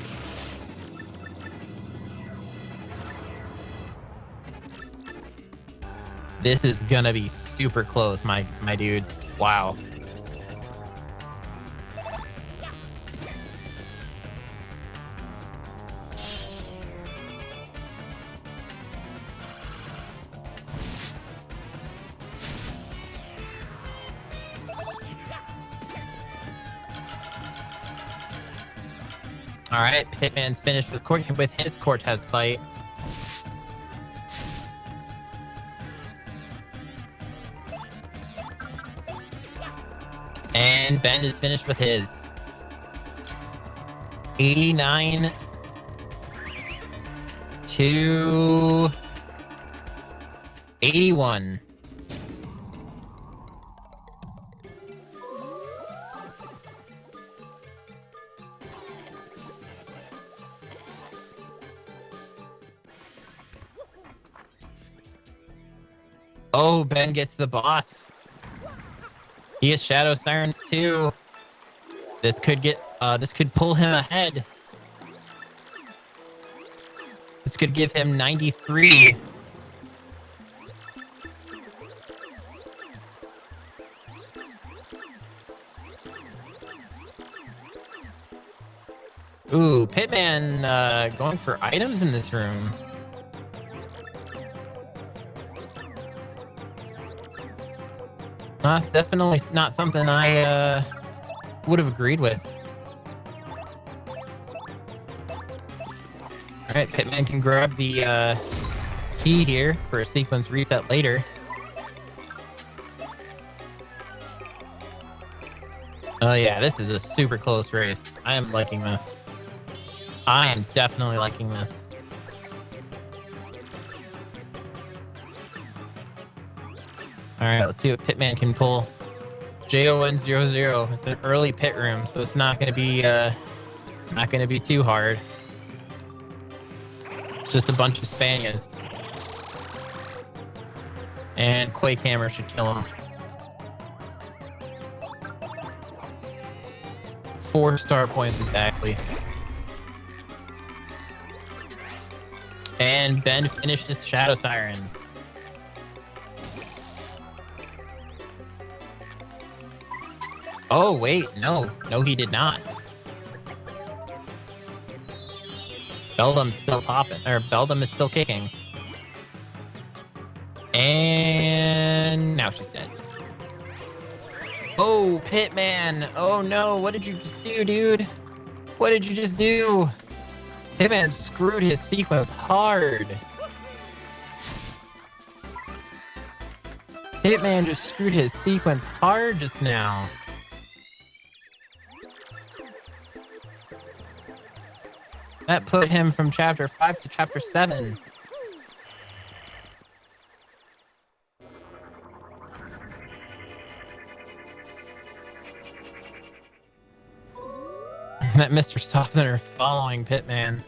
A: This is gonna be super close, my dudes. Wow. All right, Pitman's finished with his Cortez fight. And Ben is finished with his. 89 to 81. Oh, Ben gets the boss. He has Shadow Sirens too. This could pull him ahead. This could give him 93. Ooh, Pitman going for items in this room. Definitely not something I would have agreed with. Alright, Pitman can grab the key here for a sequence reset later. Oh yeah, this is a super close race. I am liking this. I am definitely liking this. Alright, let's see what Pitman can pull. JON00. It's an early pit room, so it's not gonna be too hard. It's just a bunch of Spaniards. And Quake Hammer should kill him. 4 star points exactly. And Ben finished his Shadow Sirens. Oh, wait, no, he did not. Beldam's still popping, or Beldam is still kicking. And now she's dead. Oh, Pitman. Oh no, what did you just do, dude? What did you just do? Pitman screwed his sequence hard. Pitman just screwed his sequence hard just now. That put him from chapter 5 to chapter 7. That Mr. Softener following Pitman.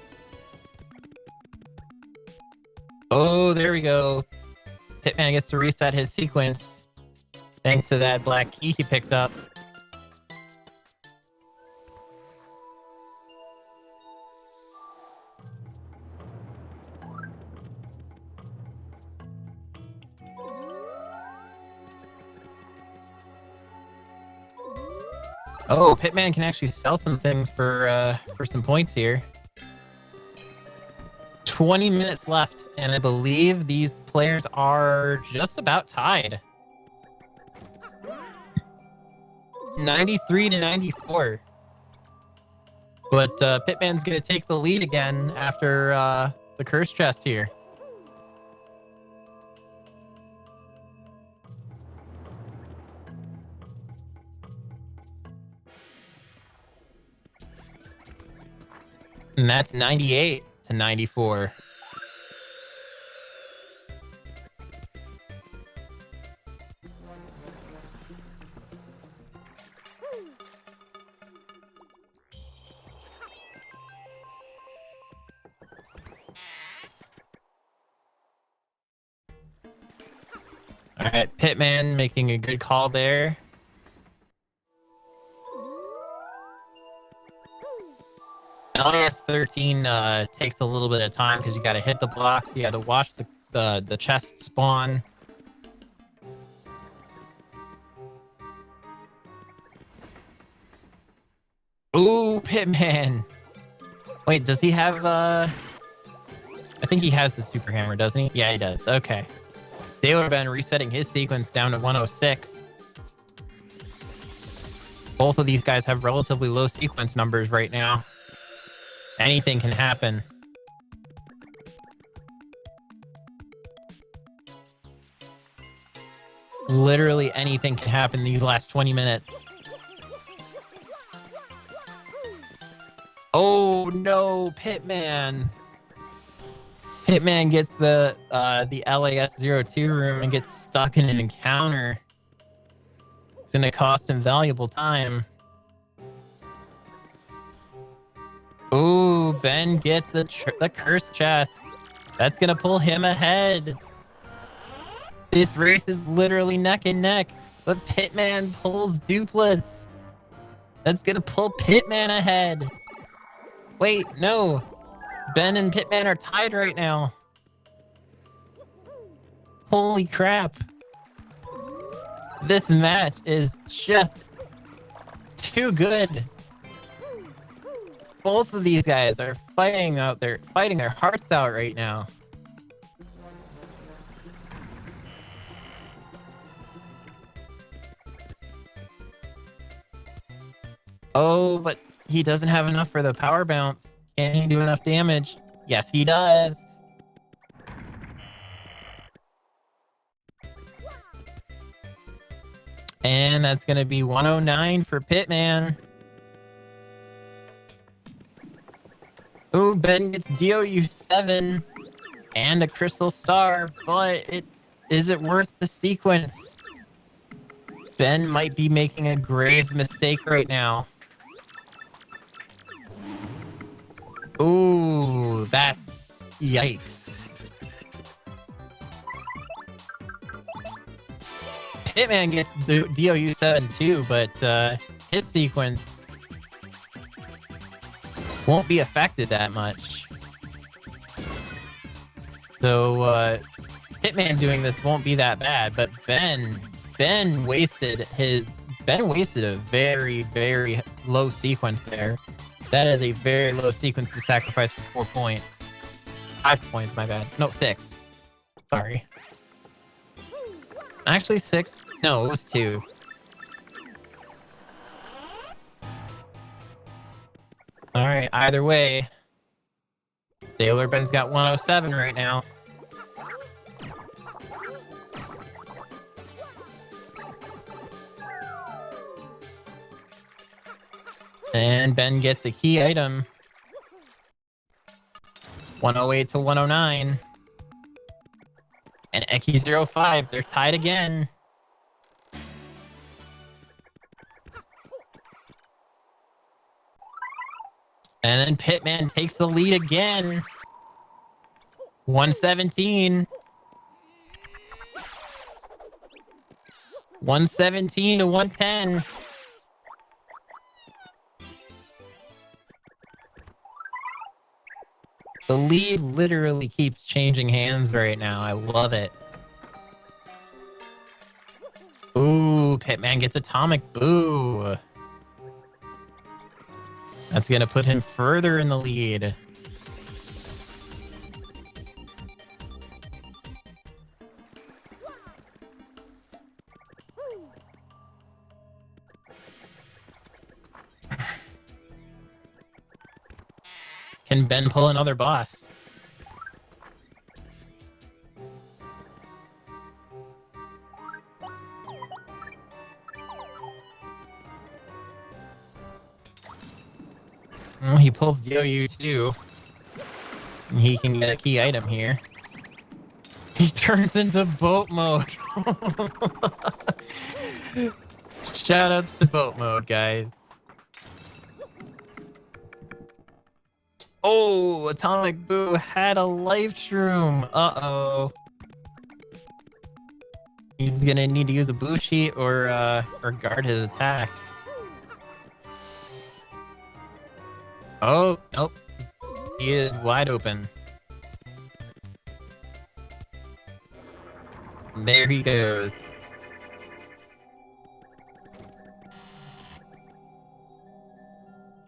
A: Oh, there we go. Pitman gets to reset his sequence thanks to that black key he picked up. Oh, Pitman can actually sell some things for some points here. 20 minutes left, and I believe these players are just about tied. 93 to 94. But Pitman's going to take the lead again after the curse chest here. And that's 98 to 94. All right, Pitman making a good call there. LAS 13 takes a little bit of time because you got to hit the blocks. You got to watch the chest spawn. Ooh, Pitman. Wait, does he have I think he has the super hammer, doesn't he? Yeah, he does. Okay. dalerben resetting his sequence down to 106. Both of these guys have relatively low sequence numbers right now. Anything can happen. Literally anything can happen these last 20 minutes. Oh no, Pitman. Pitman gets the LAS-02 room and gets stuck in an encounter. It's gonna cost him valuable time. Ooh, Ben gets the curse chest. That's gonna pull him ahead. This race is literally neck and neck, but Pitman pulls Dupless. That's gonna pull Pitman ahead. Wait, no. Ben and Pitman are tied right now. Holy crap. This match is just too good. Both of these guys are fighting their hearts out right now. Oh, but he doesn't have enough for the power bounce. Can he do enough damage? Yes, he does. And that's going to be 109 for Pitman. Ooh, Ben gets DOU 7 and a crystal star, but is it worth the sequence? Ben might be making a grave mistake right now. Ooh, that's yikes. Pitman gets DOU 7 too, but his sequence won't be affected that much. So Pitman doing this won't be that bad, but Ben wasted a very, very low sequence there. That is a very low sequence to sacrifice for 4 points. 5 points, my bad. No, 6. Sorry. Actually, 6. No, it was 2. Alright, either way. dalerben's got 107 right now. And Ben gets a key item. 108 to 109. And Eki 05, they're tied again. And then Pitman takes the lead again. 117. 117 to 110. The lead literally keeps changing hands right now. I love it. Ooh, Pitman gets Atomic Boo. That's going to put him further in the lead. Can Ben pull another boss? Well, he pulls Yo-Yu too. And he can get a key item here. He turns into boat mode. Shoutouts to boat mode, guys. Oh, Atomic Boo had a life shroom. Uh-oh. He's gonna need to use a boo sheet or guard his attack. Oh, nope. He is wide open. There he goes.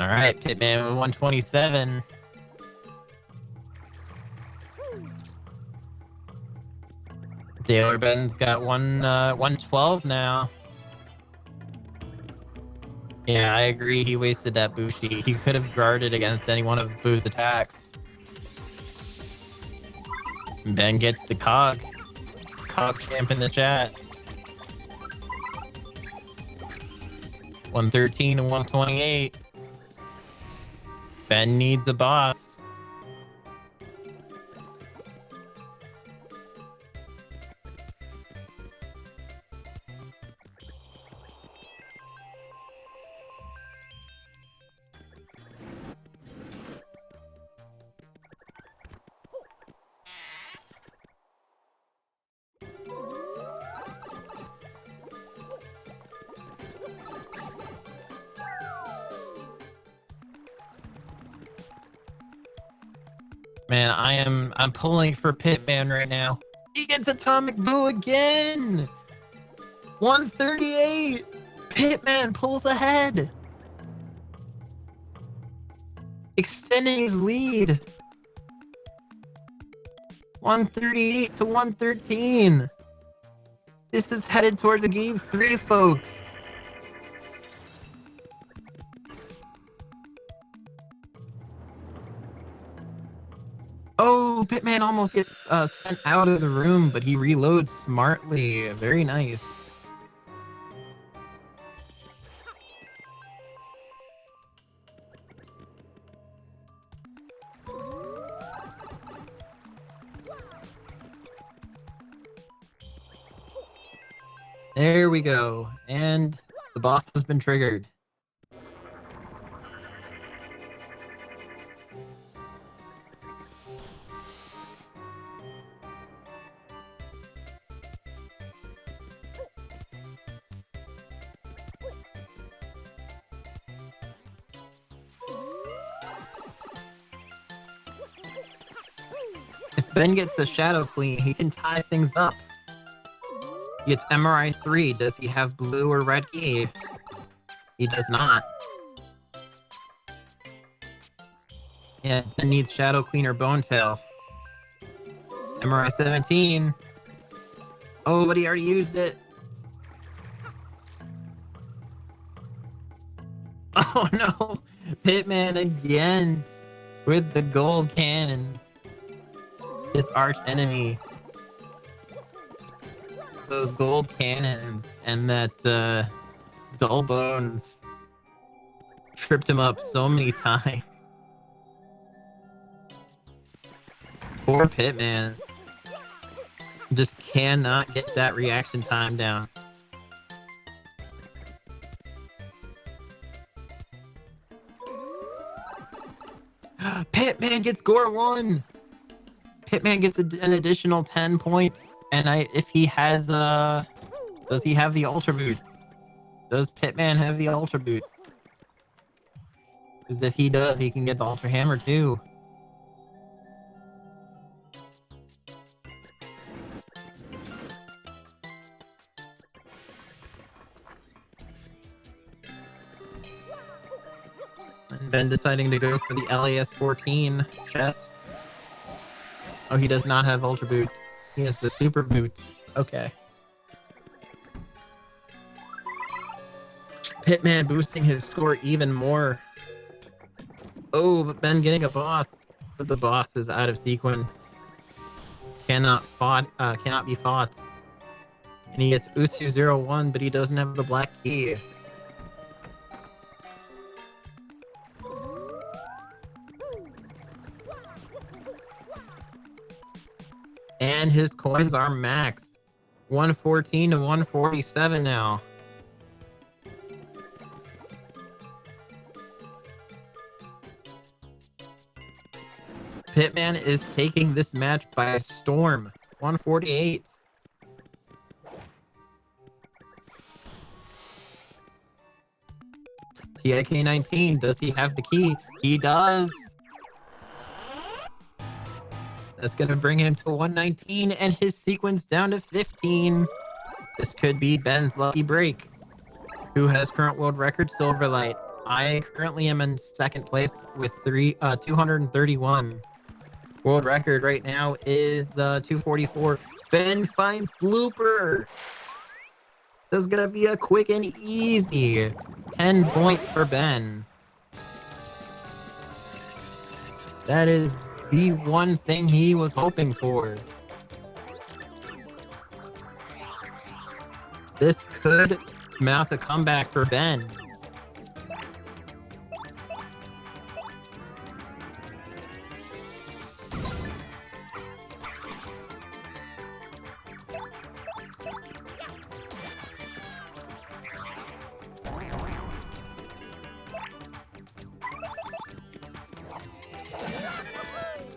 A: All right, Pitman with 127. Dalerben's got 112 now. Yeah, I agree. He wasted that Bushi. He could have guarded against any one of Boo's attacks. Ben gets the Cog. Cog champ in the chat. 113 and 128. Ben needs a boss. Man, I'm pulling for Pitman right now. He gets Atomic Boo again! 138! Pitman pulls ahead! Extending his lead. 138 to 113. This is headed towards a game 3, folks. Oh, Pitman almost gets sent out of the room, but he reloads smartly. Very nice. There we go. And the boss has been triggered. If Ben gets the Shadow Queen, he can tie things up. He gets MRI 3. Does he have blue or red key? He does not. Yeah, Ben needs Shadow Queen or Bone Tail. MRI 17. Oh, but he already used it. Oh no! Pitman again with the gold cannons. His arch enemy. Those gold cannons and that dull bones tripped him up so many times. Poor Pitman. Just cannot get that reaction time down. Pitman gets Gore 1! Pitman gets an additional 10 points. And if he has, does he have the Ultra Boots? Does Pitman have the Ultra Boots? Because if he does, he can get the Ultra Hammer too. And Ben deciding to go for the LAS 14 chest. Oh, he does not have Ultra Boots. He has the Super Boots. Okay. Pitman boosting his score even more. Oh, but Ben getting a boss. But the boss is out of sequence. Cannot be fought. And he gets Usu01, but he doesn't have the black key. And his coins are maxed. 114 to 147 now. Pitman is taking this match by storm. 148. TIK19, does he have the key? He does. That's going to bring him to 119 and his sequence down to 15. This could be Ben's lucky break. Who has current world record? Silverlight. I currently am in second place with 231. World record right now is 244. Ben finds blooper. This is gonna be a quick and easy 10 point for Ben. That is the one thing he was hoping for. This could mount a comeback for Ben.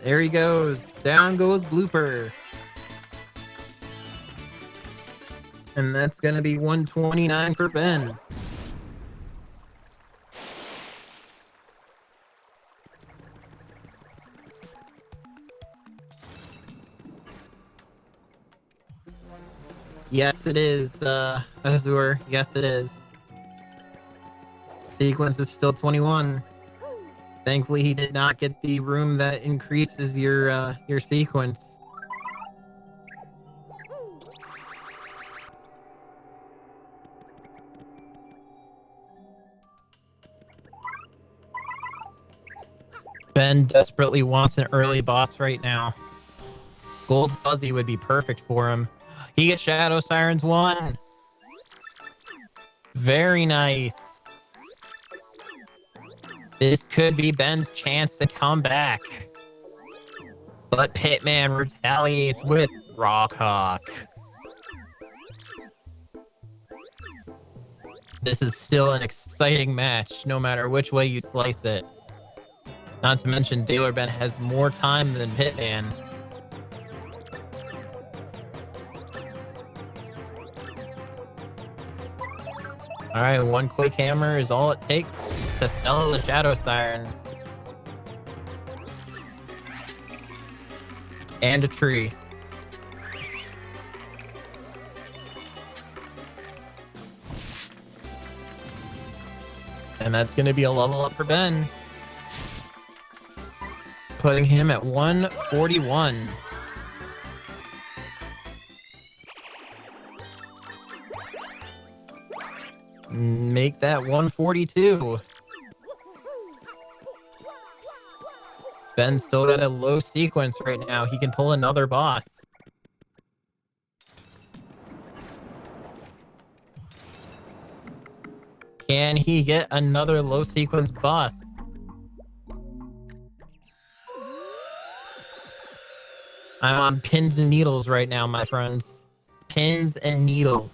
A: There he goes. Down goes blooper. And that's going to be 129 for Ben. Yes, it is, Azure. Yes, it is. Sequence is still 21. Thankfully, he did not get the room that increases your sequence. Ben desperately wants an early boss right now. Gold Fuzzy would be perfect for him. He gets Shadow Sirens 1. Very nice. This could be Ben's chance to come back. But Pitman retaliates with Rockhawk. This is still an exciting match, no matter which way you slice it. Not to mention, dalerben has more time than Pitman. Alright, one quick hammer is all it takes to fell the Shadow Sirens. And a tree. And that's going to be a level up for Ben. Putting him at 141. Make that 142. Ben's still got a low sequence right now. He can pull another boss. Can he get another low sequence boss? I'm on pins and needles right now, my friends. Pins and needles.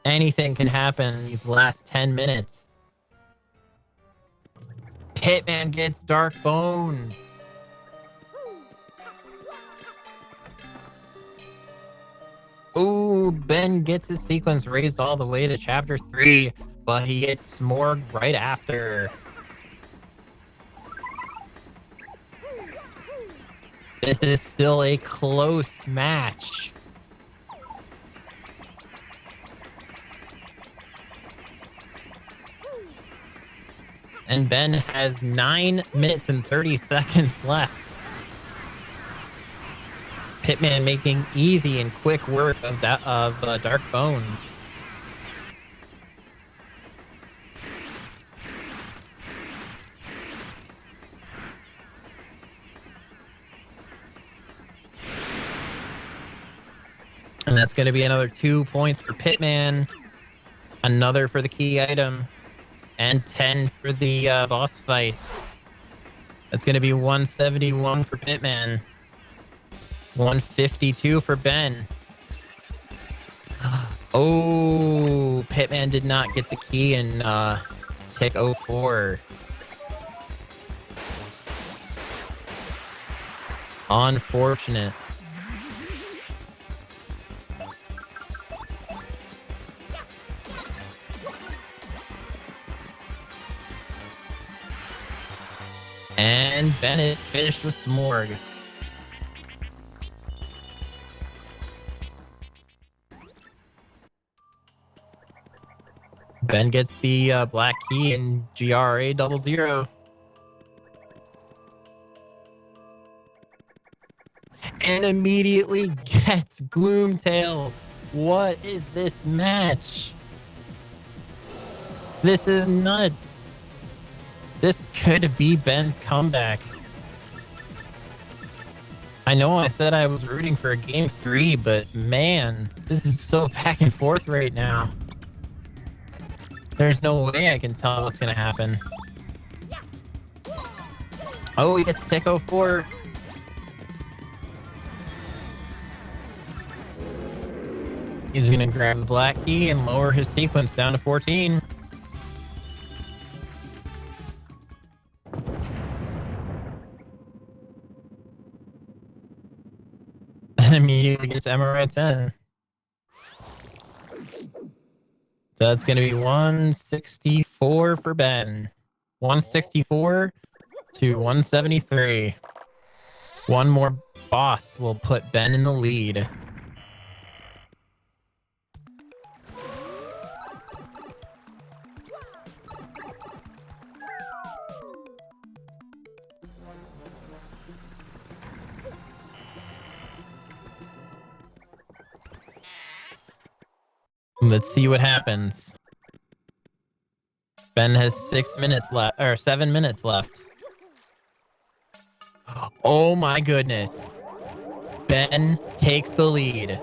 A: Anything can happen in these last 10 minutes. Pitman gets Dark Bones. Ooh, Ben gets his sequence raised all the way to chapter 3, but he gets Smorg right after. This is still a close match. And Ben has 9 minutes and 30 seconds left. Pitman making easy and quick work of Dark Bones. And that's going to be another 2 points for Pitman. Another for the key item. And 10 for the boss fight. That's going to be 171 for Pitman. 152 for Ben. Oh, Pitman did not get the key in Tick 04. Unfortunate. And Bennett finished with Smorg. Ben gets the black key in GRA 00. And immediately gets Gloomtail. What is this match? This is nuts. This could be Ben's comeback. I know I said I was rooting for a game 3, but man, this is so back and forth right now. There's no way I can tell what's going to happen. Oh, he gets Tick 04. He's going to grab the black key and lower his sequence down to 14. And immediately gets Emerald 10. So that's going to be 164 for Ben. 164 to 173. One more boss will put Ben in the lead. Let's see what happens. Ben has 6 minutes left, or 7 minutes left. Oh my goodness. Ben takes the lead.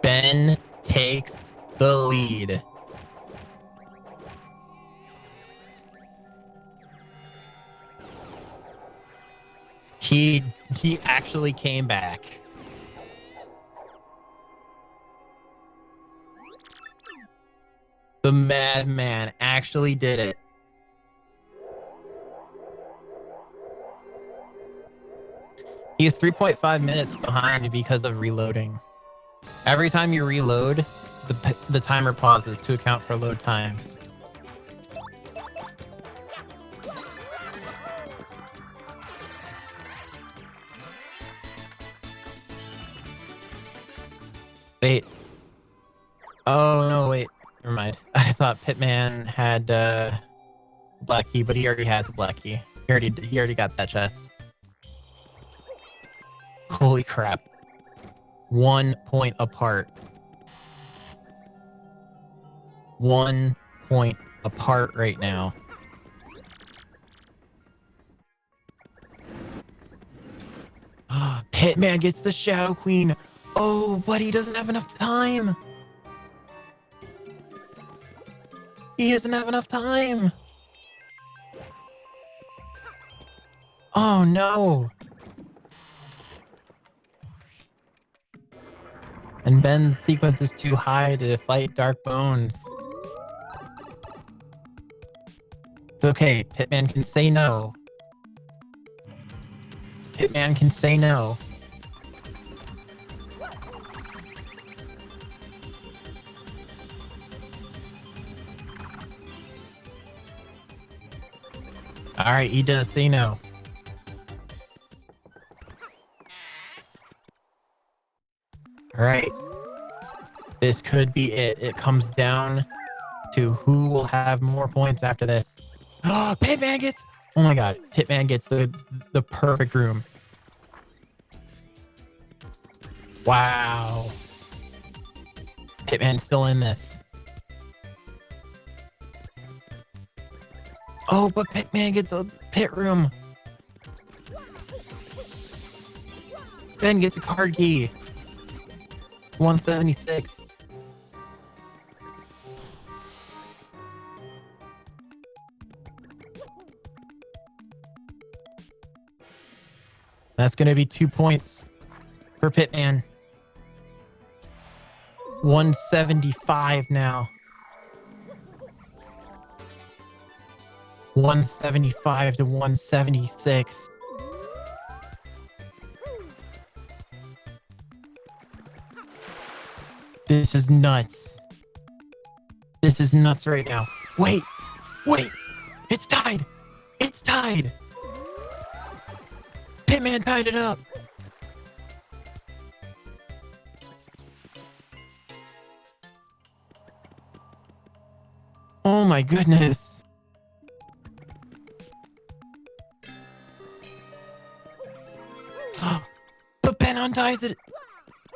A: Ben takes the lead. He actually came back. The madman actually did it. He is 3.5 minutes behind because of reloading. Every time you reload, the timer pauses to account for load times. Wait. Oh, no, wait. Never mind. I thought Pitman had black key, but he already has the black key. He already got that chest. Holy crap. 1 point apart. 1 point apart right now. Pitman gets the Shadow Queen. Oh, but he doesn't have enough time. He doesn't have enough time. Oh no. And Ben's sequence is too high to fight Dark Bones. It's okay. Pitman can say no. Pitman can say no. Alright, he does say no. Alright. This could be it. It comes down to who will have more points after this. Oh, Pitman gets... Oh my god. Pitman gets the perfect room. Wow. Pitman's still in this. Oh, but Pitman gets a pit room. Ben gets a card key. 176. That's going to be 2 points for Pitman. 175 now. 175 to 176. This is nuts. This is nuts right now. Wait. It's tied. It's tied. Pitman tied it up. Oh my goodness. But Ben unties it.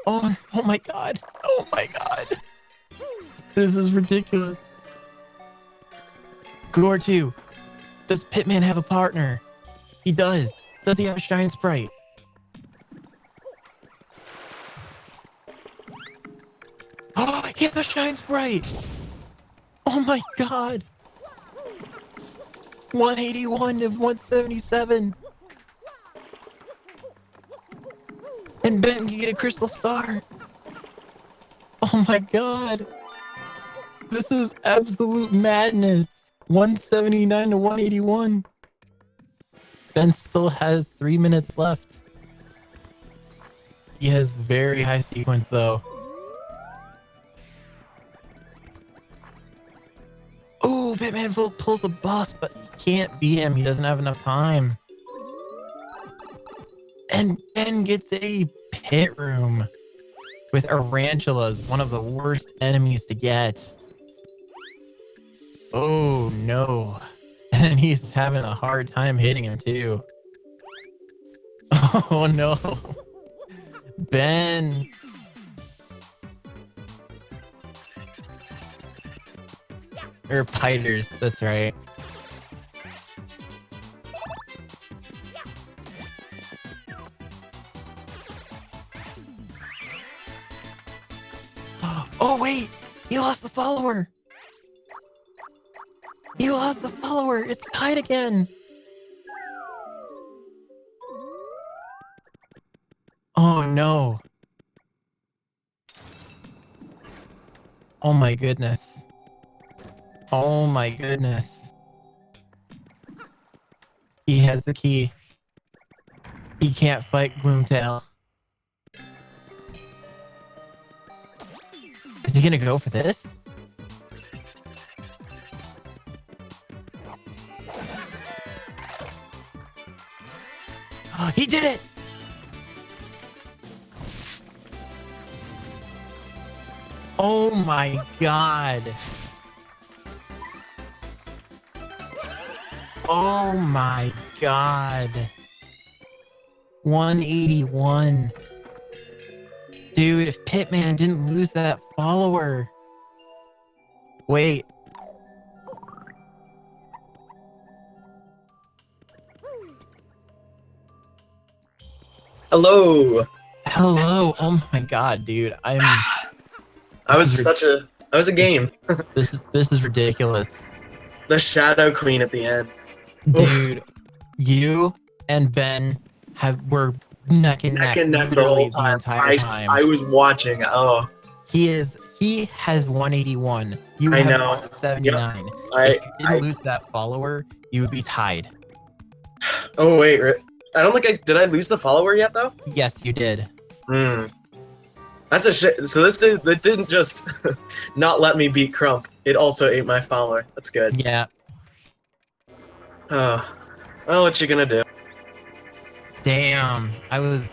A: Oh my god. Oh my god. This is ridiculous. Gore 2. Does Pitman have a partner? He does. Does he have a Shine Sprite? Oh, he has a Shine Sprite! Oh my god! 181 of 177! And Ben can get a Crystal Star! Oh my god! This is absolute madness! 179 to 181! Ben still has 3 minutes left. He has very high sequence though. Oh, Pitman pulls a bus, but he can't beat him. He doesn't have enough time. And Ben gets a pit room with Tarantulas, one of the worst enemies to get. Oh no. And he's having a hard time hitting him too. Oh no. Ben. Or Piters, that's right. Oh wait! He lost the follower! He lost the follower! It's tied again! Oh no. Oh my goodness. Oh my goodness. He has the key. He can't fight Gloomtail. Is he gonna go for this? He did it! Oh my god. Oh my god. 181. Dude, if Pitman didn't lose that follower. Wait.
B: Hello.
A: Hello. Oh my god, dude.
B: I was a game.
A: This is ridiculous.
B: The Shadow Queen at the end.
A: Dude, you and Ben were neck and neck
B: The whole time.
A: entire time.
B: I was watching. Oh.
A: He has 181. You
B: I
A: have
B: know.
A: 179.
B: Yep.
A: If you didn't lose that follower, you would be tied.
B: Oh wait, I don't think did I lose the follower yet though?
A: Yes, you did.
B: That's a shit. So that didn't just not let me beat Crump. It also ate my follower. That's good.
A: Yeah.
B: Oh, well, what you gonna do?
A: Damn. I was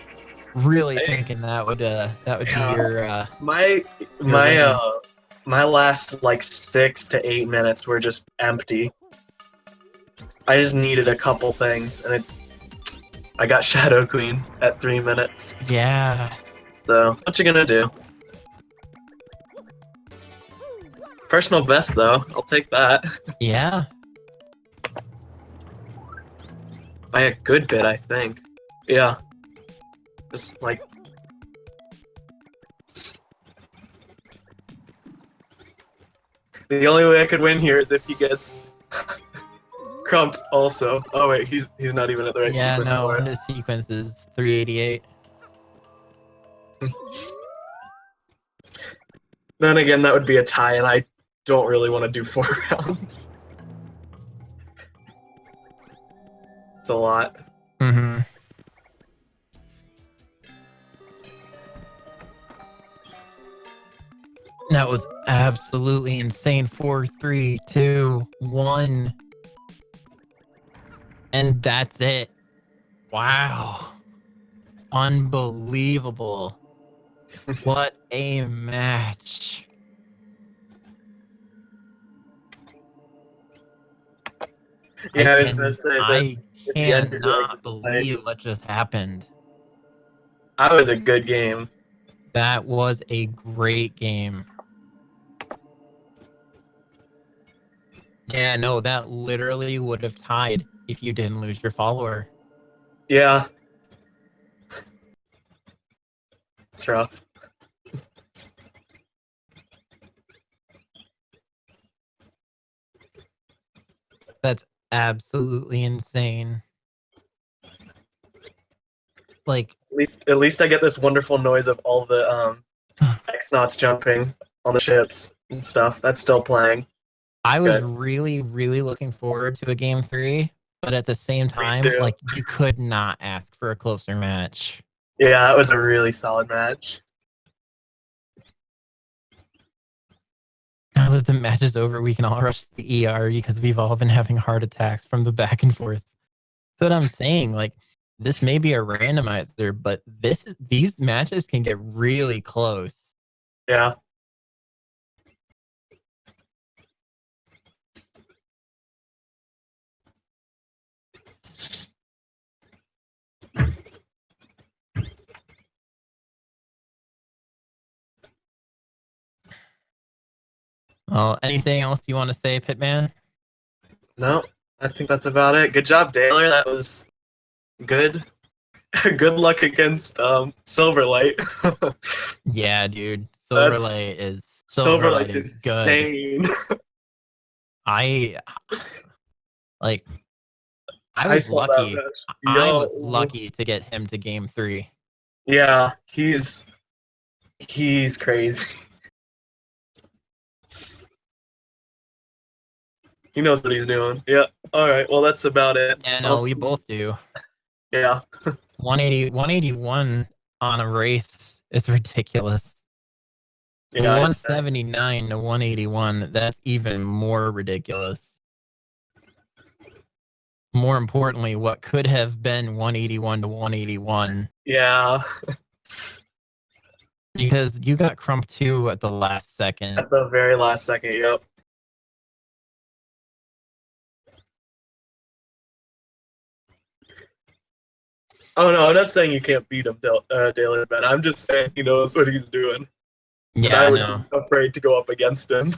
A: really thinking that would be your
B: my last like 6 to 8 minutes were just empty. I just needed a couple things, and I got Shadow Queen at 3 minutes.
A: Yeah.
B: So what you gonna do? Personal best though, I'll take that.
A: Yeah.
B: By a good bit, I think. Yeah. Just like the only way I could win here is if he gets Crump also. Oh wait, he's not even at the right
A: Yeah,
B: sequence
A: no,
B: for it.
A: his sequence is 388.
B: Then again, that would be a tie, and I don't really want to do 4 rounds. It's a lot.
A: Mm-hmm. That was absolutely insane. 4, 3, 2, 1. And that's it. Wow. Unbelievable. What a match.
B: Yeah, I was gonna say that
A: I
B: at the end is like
A: cannot believe what just happened.
B: that was a good game.
A: That was a great game. Yeah, no, that literally would have tied if you didn't lose your follower.
B: Yeah. It's rough.
A: That's absolutely insane. Like,
B: At least I get this wonderful noise of all the X-Nauts jumping on the ships and stuff. That's still playing.
A: I was
B: good.
A: really, really looking forward to a game 3, but at the same time,
B: too.
A: like, you could not ask for a closer match.
B: Yeah, that was a really solid match.
A: Now that the match is over, we can all rush to the ER because we've all been having heart attacks from the back and forth. That's what I'm saying. Like, this may be a randomizer, but these matches can get really close.
B: Yeah.
A: Well, anything else you want to say, Pitman?
B: No, I think that's about it. Good job, Daler. That was good. Good luck against Silverlight.
A: Yeah, dude.
B: That's
A: Silverlight
B: Silverlight's
A: is good.
B: insane.
A: I was
B: saw
A: lucky.
B: that match.
A: I was lucky to get him to game 3.
B: Yeah, he's crazy. He knows what he's doing. Yeah. All right. Well, that's about it.
A: Yeah, no, we both do.
B: Yeah.
A: 181 on a race is ridiculous.
B: Yeah.
A: 179 to 181, that's even more ridiculous. More importantly, what could have been 181 to 181.
B: Yeah.
A: Because you got Crump 2 at the last second.
B: At the very last second, yep. Oh no, I'm not saying you can't beat him, dalerben. I'm just saying he knows what he's doing.
A: Yeah,
B: I would be afraid to go up against him.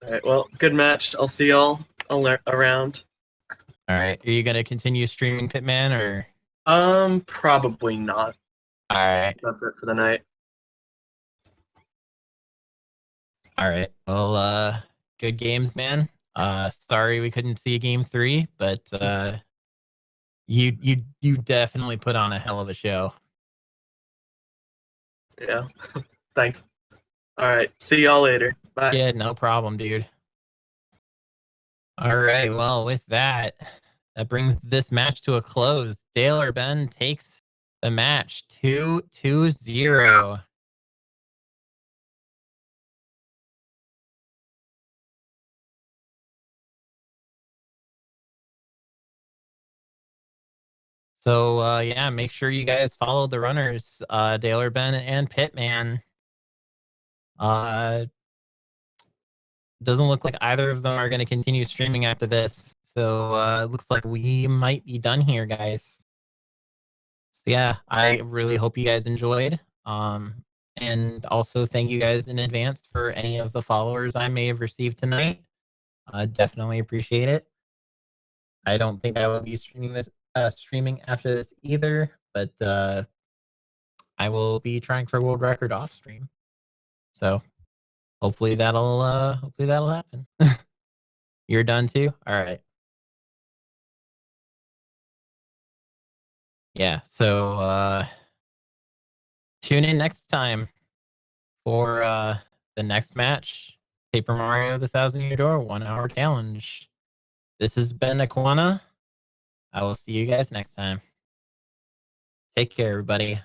B: All right, well, good match. I'll see y'all around.
A: All right, are you gonna continue streaming Pitman or?
B: Probably not.
A: All right,
B: that's it for the night.
A: All right, well, good games, man. Sorry we couldn't see game 3, but you definitely put on a hell of a show.
B: Yeah, thanks. All right, see y'all later. Bye.
A: Yeah, no problem, dude. All right, well, with that brings this match to a close. dalerben takes the match 2-0. So, yeah, make sure you guys follow the runners, dalerben and Pitman. Doesn't look like either of them are going to continue streaming after this. So, it looks like we might be done here, guys. So, yeah, I really hope you guys enjoyed. And also thank you guys in advance for any of the followers I may have received tonight. Definitely appreciate it. I don't think I will be streaming after this either, but I will be trying for world record off stream. So hopefully that'll happen. You're done too? All right. Yeah, so tune in next time for the next match. Paper Mario the Thousand Year Door 1 hour challenge. This has been Aquana. I will see you guys next time. Take care, everybody.